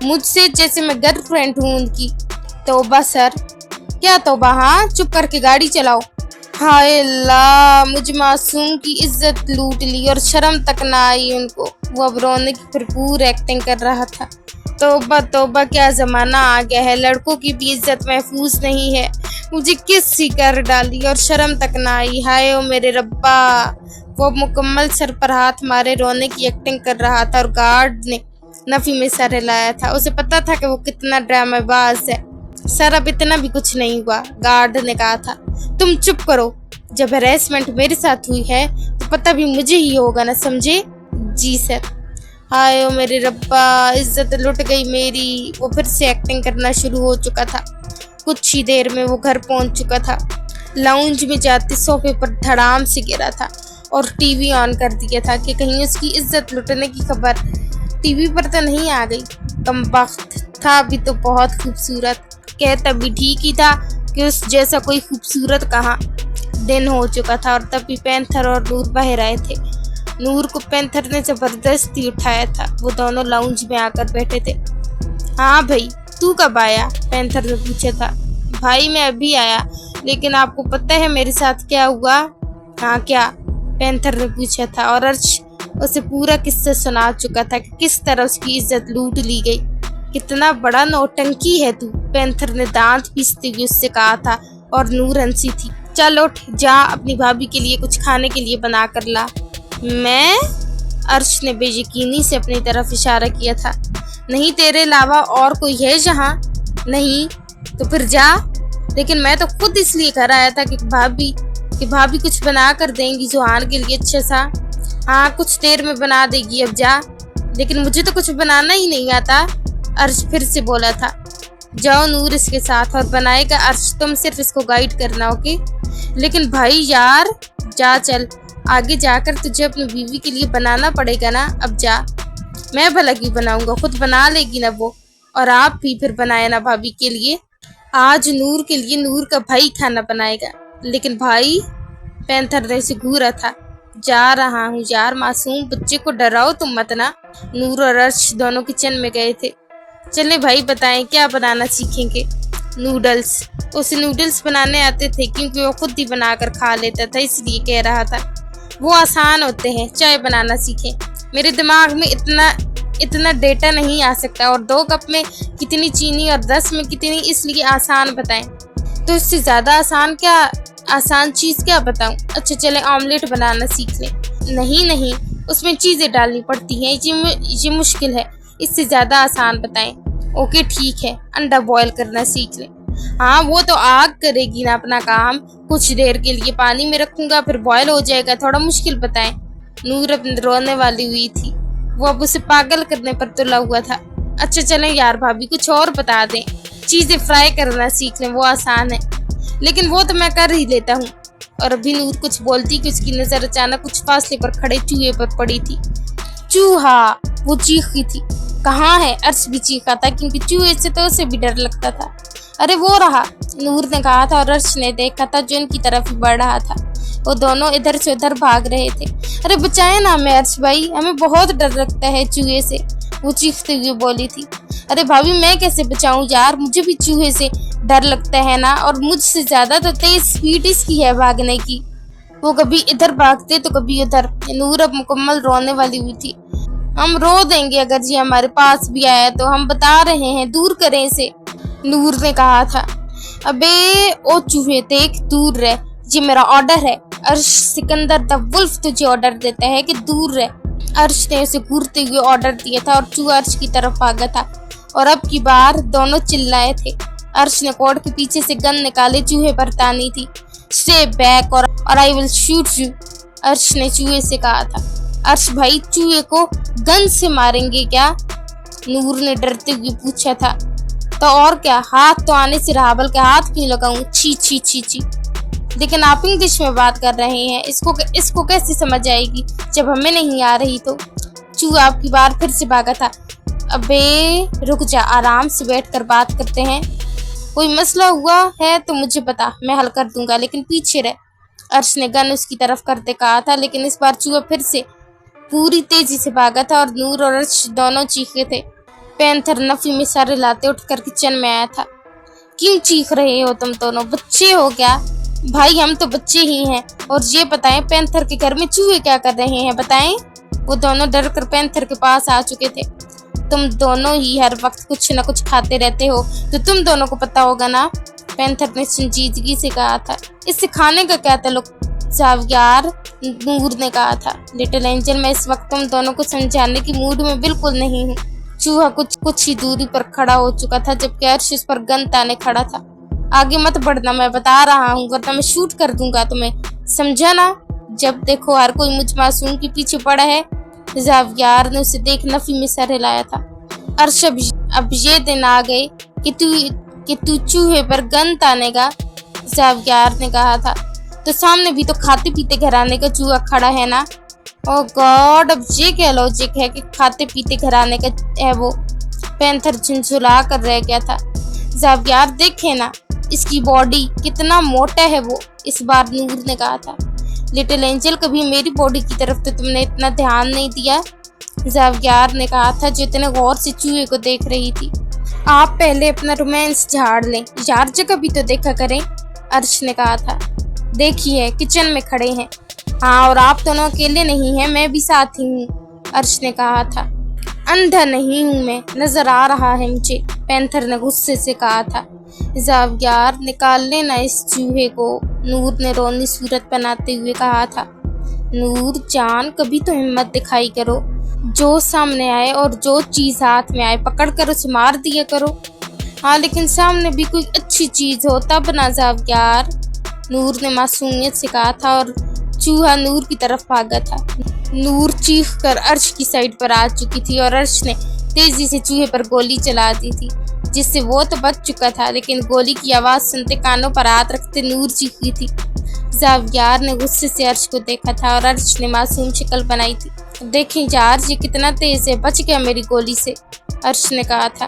Speaker 1: मुझसे जैसे मैं गर्लफ्रेंड हूँ उनकी। तौबा सर। क्या तौबा? हाँ, चुप करके गाड़ी चलाओ। हाय अल्लाह, मुझ मासूम की इज्जत लूट ली और शर्म तक ना आई उनको। वो अब रोने की भरपूर एक्टिंग कर रहा था। तौबा तौबा, क्या जमाना आ गया है, लड़कों की भी इज्जत महफूज नहीं है। मुझे किस कर डाली और शर्म तक ना आई। हाय ओ मेरे रब्बा। वो मुकम्मल सर पर हाथ मारे रोने की एक्टिंग कर रहा था और गार्ड ने नफी में सर हिलाया था। उसे पता था कि वो कितना ड्रामेबाज है। सर अब इतना भी कुछ नहीं हुआ, गार्ड ने कहा था। तुम चुप करो। जब हैरेसमेंट मेरे साथ हुई है तो पता भी मुझे ही होगा ना, समझे? जी सर। हाय ओ मेरे रब्बा, इज्जत लुट गई मेरी। वो फिर से एक्टिंग करना शुरू हो चुका था। कुछ ही देर में वो घर पहुंच चुका था। लाउंज में जाते सोफे पर धड़ाम से गिरा था और टीवी ऑन कर दिया था कि कहीं उसकी इज्जत लुटने की खबर टीवी पर तो नहीं आ गई। कमबख्त था भी तो बहुत खूबसूरत। कहता भी ठीक ही था कि उस जैसा कोई खूबसूरत कहाँ। दिन हो चुका था और तभी पैंथर और नूर बाहर आए थे। नूर को पैंथर ने जबरदस्ती उठाया था। वो दोनों लाउंज में आकर बैठे थे। हाँ भाई, तू कब आया? पैंथर ने पूछा था। भाई मैं अभी आया, लेकिन आपको पता है मेरे साथ क्या हुआ? हाँ क्या? पैंथर ने पूछा था और अर्श उसे पूरा किस्सा सुना चुका था कि किस तरह उसकी इज्जत लूट ली गई। कितना बड़ा नौटंकी है तू, पैंथर ने दांत पीसते हुए उससे कहा था और नूर हंसी थी। चल उठ, जा अपनी भाभी के लिए कुछ खाने के लिए बना कर ला। मैं? अर्श ने बेयकीनी से अपनी तरफ इशारा किया था। नहीं, तेरे अलावा और कोई है यहाँ? नहीं। तो फिर जा। लेकिन मैं तो खुद इसलिए घर आया था कि भाभी कुछ बना कर देंगी जुहान के लिए अच्छा सा। हाँ, कुछ देर में बना देगी, अब जा। लेकिन मुझे तो कुछ बनाना ही नहीं आता, अर्श फिर से बोला था। जाओ नूर इसके साथ और बनाएगा अर्श, तुम सिर्फ इसको गाइड करना, ओके? लेकिन भाई यार, जा चल, आगे जाकर तुझे अपनी बीवी के लिए बनाना पड़ेगा ना, अब जा। मैं भला क्यों बनाऊंगा, खुद बना लेगी ना वो। और आप भी फिर बनाए ना भाभी के लिए। आज नूर के लिए नूर का भाई खाना बनाएगा। लेकिन भाई, पैंथर ने उसे घूरा था। जा रहा हूँ यार, मासूम बच्चे को डराओ तुम मत ना। नूर और अर्श दोनों किचन में गए थे। चले भाई, बताएं क्या बनाना सीखेंगे? नूडल्स। उसे नूडल्स बनाने आते थे क्योंकि वो खुद ही बनाकर खा लेता था, इसलिए कह रहा था। वो आसान होते हैं, चाय बनाना सीखें। मेरे दिमाग में इतना डेटा नहीं आ सकता। और 2 कप में कितनी चीनी और 10 में कितनी, इसलिए आसान बताएं। तो इससे ज़्यादा आसान चीज़ क्या बताऊं? अच्छा चले, ऑमलेट बनाना सीख लें। नहीं, उसमें चीज़ें डालनी पड़ती हैं, ये मुश्किल है। इससे ज़्यादा आसान बताएं। ओके ठीक है, अंडा बॉयल करना सीख लें। हाँ, वो तो आग करेगी ना अपना काम। कुछ देर के लिए पानी में रखूंगा, फिर बॉयल हो जाएगा। थोड़ा मुश्किल बताएं। नूर अपने रोने वाली हुई थी। वो अब उसे पागल करने पर तुला हुआ था। अच्छा चलें यार भाभी, कुछ और बता दें। चीज़ें फ्राई करना सीख लें, वो आसान है। लेकिन वो तो मैं कर ही लेता हूँ। और अभी नूर कुछ बोलती कि उसकी नज़र अचानक कुछ फासले पर खड़े चूहे पर पड़ी थी। चूहा! वो चीखी थी। कहाँ है? अर्श भी चीखा था क्योंकि चूहे से तो उसे भी डर लगता था। अरे वो रहा, नूर ने कहा था और अर्श ने देखा था जो उनकी तरफ ही बढ़ रहा था। वो दोनों इधर से उधर भाग रहे थे। अरे बचाए ना हमें अर्श भाई, हमें बहुत डर लगता है चूहे से, वो चीखते हुए बोली थी। अरे भाभी, मैं कैसे बचाऊं यार, मुझे भी चूहे से डर लगता है ना। और मुझसे ज्यादा तो तेज स्पीड इसकी है भागने की। वो कभी इधर भागते तो कभी उधर। नूर अब मुकम्मल रोने वाली हुई थी। हम रो देंगे अगर जी हमारे पास भी आया तो, हम बता रहे हैं, दूर करें इसे, नूर ने कहा था। अबे ओ चूहे देख, दूर रह, ये मेरा ऑर्डर है। अर्श सिकंदर द वुल्फ तुझे ऑर्डर देता है कि दूर रह। अर्श ने उसे घूरते हुए ऑर्डर दिया था और चूहा अर्श की तरफ भागा था। और अब की बार दोनों चिल्लाए थे। अर्श ने कोट के पीछे से गन निकाले चूहे पर तानी थी। स्टे बैक और आई विल शूट यू, अर्श ने चूहे से कहा था। अर्श भाई, चूहे को गन से मारेंगे क्या? नूर ने डरते हुए पूछा था। तो और क्या, हाथ तो आने से रहा, बल्कि हाथ क्यों लगाऊं? छी छी छी छी। लेकिन आप इंग्लिश में बात कर रहे हैं, इसको कैसे समझ आएगी जब हमें नहीं आ रही? तो चूहा आपकी बार फिर से भागा था। अबे रुक जा, आराम से बैठकर बात करते हैं। कोई मसला हुआ है तो मुझे बता, मैं हल कर दूंगा, लेकिन पीछे रह, अर्श ने गन उसकी तरफ करते कहा था। लेकिन इस बार चूहा फिर से पूरी तेजी से भागा था और नूर और अर्श दोनों चीखे थे। पैंथर नफी में सर हिलाते उठकर किचन में आया था। क्यों चीख रहे हो तुम दोनों, बच्चे हो क्या? भाई हम तो बच्चे ही हैं। और ये बताएं, पैंथर के घर में चूहे क्या कर रहे हैं, बताएं? वो दोनों डर कर पैंथर के पास आ चुके थे। तुम दोनों ही हर वक्त कुछ न कुछ खाते रहते हो, तो तुम दोनों को पता होगा ना, पैंथर ने संजीदगी से कहा था। इससे खाने का क्या ताल्लुक यार, नूर ने कहा था। लिटिल एंजल, मैं इस वक्त तुम दोनों को समझाने की मूड में बिल्कुल नहीं हूँ। चूहा कुछ ही दूरी पर खड़ा हो चुका था, जबकि अर्श उस पर गन ताने खड़ा था। आगे मत बढ़ना, मैं बता रहा हूँ, वरना मैं शूट कर दूंगा तुम्हें, समझा ना? जब देखो हर कोई मुझ मासूम के पीछे पड़ा है। जावियार ने उसे देख नफी में सर हिलाया था। अर्श, अब ये दिन आ गए कि तू चूहे पर गन तानेगा, जावियार ने कहा था। तो सामने भी तो खाते पीते घराने का चूहा खड़ा है ना। ओह गॉड, अब ये क्या लॉजिक है कि खाते पीते घराने का है वो? पैंथर झुंझुला कर रह गया था। जावियार देखे ना, اس کی باڈی کتنا موٹا ہے وہ، اس بار نور نے کہا تھا۔ لٹل اینجل کبھی میری باڈی کی طرف تو تم نے اتنا دھیان نہیں دیا، زاویار نے کہا تھا جو اتنے غور سے چوہے کو دیکھ رہی تھی۔ آپ پہلے اپنا رومانس جھاڑ لیں، یار جگہ بھی تو دیکھا کریں، عرش نے کہا تھا۔ دیکھیے کچن میں کھڑے ہیں۔ ہاں اور آپ دونوں اکیلے نہیں ہیں، میں بھی ساتھ ہی ہوں، عرش نے کہا تھا۔ اندھا نہیں ہوں میں، نظر آ رہا ہے مجھے، پینتھر نے غصے سے کہا تھا۔ زاویار نکال لینا اس چوہے کو، نور نے رونی صورت بناتے ہوئے کہا تھا۔ نور جان کبھی تو ہمت دکھائی کرو، جو سامنے آئے اور جو چیز ہاتھ میں آئے پکڑ کر اسے مار دیا کرو۔ ہاں لیکن سامنے بھی کوئی اچھی چیز ہو تب نہ زاویار، نور نے معصومیت سے کہا تھا اور چوہا نور کی طرف بھاگا تھا۔ نور چیخ کر عرش کی سائڈ پر آ چکی تھی اور عرش نے تیزی سے چوہے پر گولی چلا دی تھی، جس سے وہ تو بچ چکا تھا، لیکن گولی کی آواز سنتے کانوں پر ہاتھ رکھتے نور چیخی تھی۔ زاویار نے غصے سے عرش کو دیکھا تھا اور عرش نے معصوم شکل بنائی تھی۔ دیکھیں جارج، یہ کتنا تیز ہے، بچ گیا میری گولی سے، عرش نے کہا تھا۔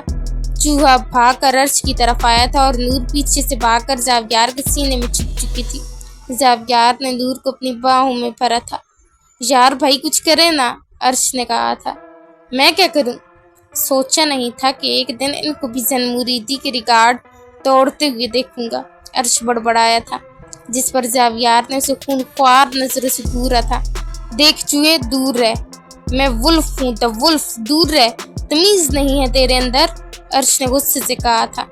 Speaker 1: چوہا بھاگ کر عرش کی طرف آیا تھا اور نور پیچھے سے بھاگ کر زاویار کے سینے میں چھپ چکی تھی۔ زاویار نے نور کو اپنی باہوں میں بھرا تھا۔ یار بھائی کچھ کرے نا، عرش نے کہا تھا۔ میں کیا کروں؟ سوچا نہیں تھا کہ ایک دن ان کو بھی زن مریدی کے ریکارڈ توڑتے ہوئے دیکھوں گا، عرش بڑبڑایا تھا، جس پر زاویار نے اسے خونخوار نظروں سے گھورا تھا۔ دیکھ چوہے دور رہ، میں ولف ہوں، دا ولف، دور رہ، تمیز نہیں ہے تیرے اندر، عرش نے غصے سے کہا تھا۔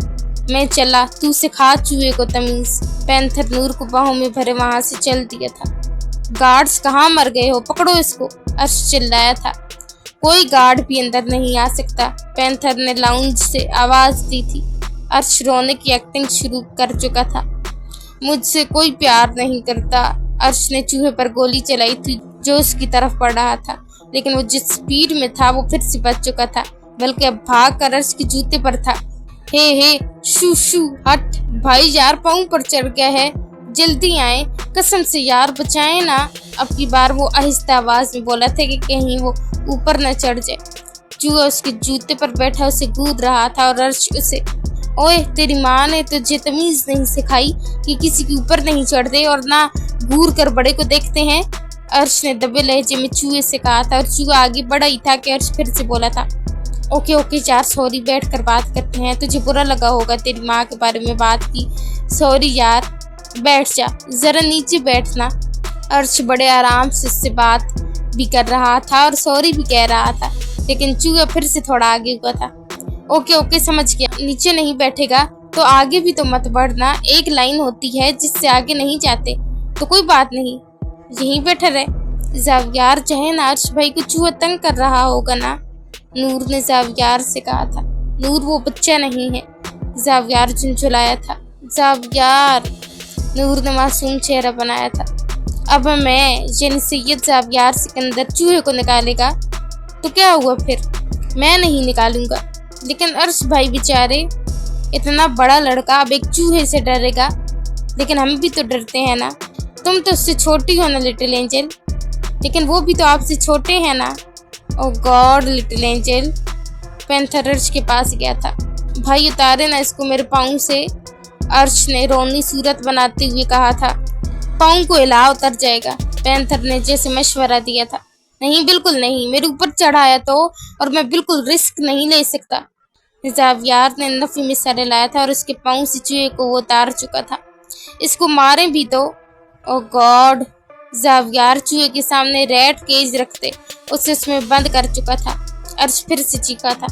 Speaker 1: میں چلا، تو سکھا چوہے کو تمیز، پینتھر نور کو باہوں میں بھرے وہاں سے چل دیا تھا۔ گارڈز کہاں مر گئے ہو، پکڑو اس کو، عرش چلایا تھا۔ کوئی گارڈ بھی اندر نہیں آ سکتا، پینتھر نے لاؤنج سے آواز دی تھی۔ عرش رونے کی ایکٹنگ شروع کر چکا تھا۔ مجھ سے کوئی پیار نہیں کرتا، عرش نے چوہے پر گولی چلائی تھی جو اس کی طرف پڑ رہا تھا، لیکن وہ جس سپیڈ میں تھا وہ پھر سے بچ چکا تھا، بلکہ اب بھاگ کر عرش کے جوتے پر تھا۔ ہے شو شو ہٹ، بھائی یار پاؤں پر چڑھ گیا ہے، جلدی آئیں، قسم سے یار بچائیں نا، اب کی بار وہ آہستہ آواز میں بولا تھا کہ کہیں وہ اوپر نہ چڑھ جائے۔ چوہا اس کے جوتے پر بیٹھا اسے گود رہا تھا اور عرش اسے، اوئے تیری ماں نے تجھے تمیز نہیں سکھائی کہ کسی کے اوپر نہیں چڑھتے اور نہ گور کر بڑے کو دیکھتے ہیں، عرش نے دبے لہجے میں چوہے سے کہا تھا، اور چوہا آگے بڑھا ہی تھا کہ عرش پھر سے بولا تھا۔ اوکے یار سوری، بیٹھ کر بات کرتے ہیں، تجھے برا لگا ہوگا تیری ماں کے بارے میں بات کی، سوری یار، بیٹھ جا، ذرا نیچے بیٹھنا۔ عرش بڑے آرام سے اس سے بات بھی کر رہا تھا اور سوری بھی کہہ رہا تھا، لیکن چوہا پھر سے تھوڑا آگے ہوا تھا۔ اوکے سمجھ گیا، نیچے نہیں بیٹھے گا تو آگے بھی تو مت بڑھنا، ایک لائن ہوتی ہے جس سے آگے نہیں جاتے، تو کوئی بات نہیں، یہیں بیٹھا رہے۔ زاویار چاہے نا، عرش بھائی کو چوہا تنگ کر رہا ہوگا نا، نور نے زاویار سے کہا تھا۔ نور وہ بچہ نہیں ہے، زاویار جھنجھلایا تھا۔ زاویار، نور نے معصوم چہرہ بنایا تھا۔ اب میں یعنی سید زاویار سکندر چوہے کو نکالے گا تو کیا ہوا پھر؟ میں نہیں نکالوں گا، لیکن عرش بھائی بیچارے، اتنا بڑا لڑکا اب ایک چوہے سے ڈرے گا، لیکن ہم بھی تو ڈرتے ہیں نا، تم تو اس سے چھوٹی ہو نا لٹل اینجل، لیکن وہ بھی تو آپ سے چھوٹے ہیں نا۔ او گاڈ لٹل اینجل، پینتھر عرش کے پاس گیا تھا۔ بھائی اتارے نا اس کو میرے پاؤں سے، عرش نے رونی صورت بناتے ہوئے کہا تھا۔ پاؤں کو ہلا، اتر جائے گا، پینتھر نے جیسے مشورہ دیا تھا۔ نہیں بالکل نہیں، میرے اوپر چڑھایا تو، اور میں بالکل رسک نہیں لے سکتا۔ زاویار نے نفی میں سر ہلایا تھا اور اس کے پاؤں سے چوہے کو وہ اتار چکا تھا۔ اس کو مارے بھی تو، او گاڈ، زاویار چوہے کے سامنے ریٹ کیج رکھتے اسے اس میں بند کر چکا تھا۔ عرش پھر سے چیخا تھا۔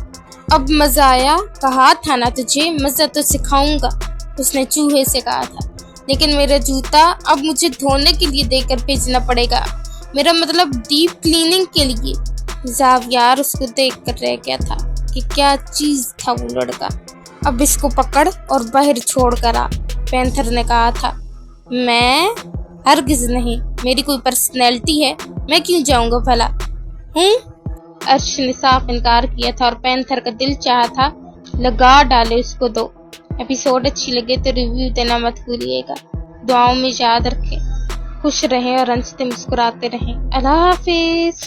Speaker 1: اب مزہ آیا، کہا تھا نا تجھے، مزہ تو سکھاؤں گا، اس نے چوہے سے کہا تھا، لیکن میرا جوتا اب مجھے دھونے کے لیے دے کر بھیجنا پڑے گا، میرا مطلب ڈیپ کلیننگ کے لیے۔ زاویار اس کو دیکھ کر رہ گیا تھا کہ کیا چیز تھا وہ لڑکا۔ اب اس کو پکڑ اور باہر چھوڑ کر آ، پینتھر نے کہا تھا۔ میں؟ ہرگز نہیں، میری کوئی پرسنالٹی ہے، میں کیوں جاؤں گا بھلا؟ عرش نے صاف انکار کیا تھا اور پینتھر کا دل چاہا تھا لگا ڈالے اس کو دو۔ ایپیسوڈ اچھی لگے تو ریویو دینا مت بھولیے گا، دعاؤں میں یاد رکھیں، خوش رہیں اور ہنستے مسکراتے رہیں۔ اللہ حافظ۔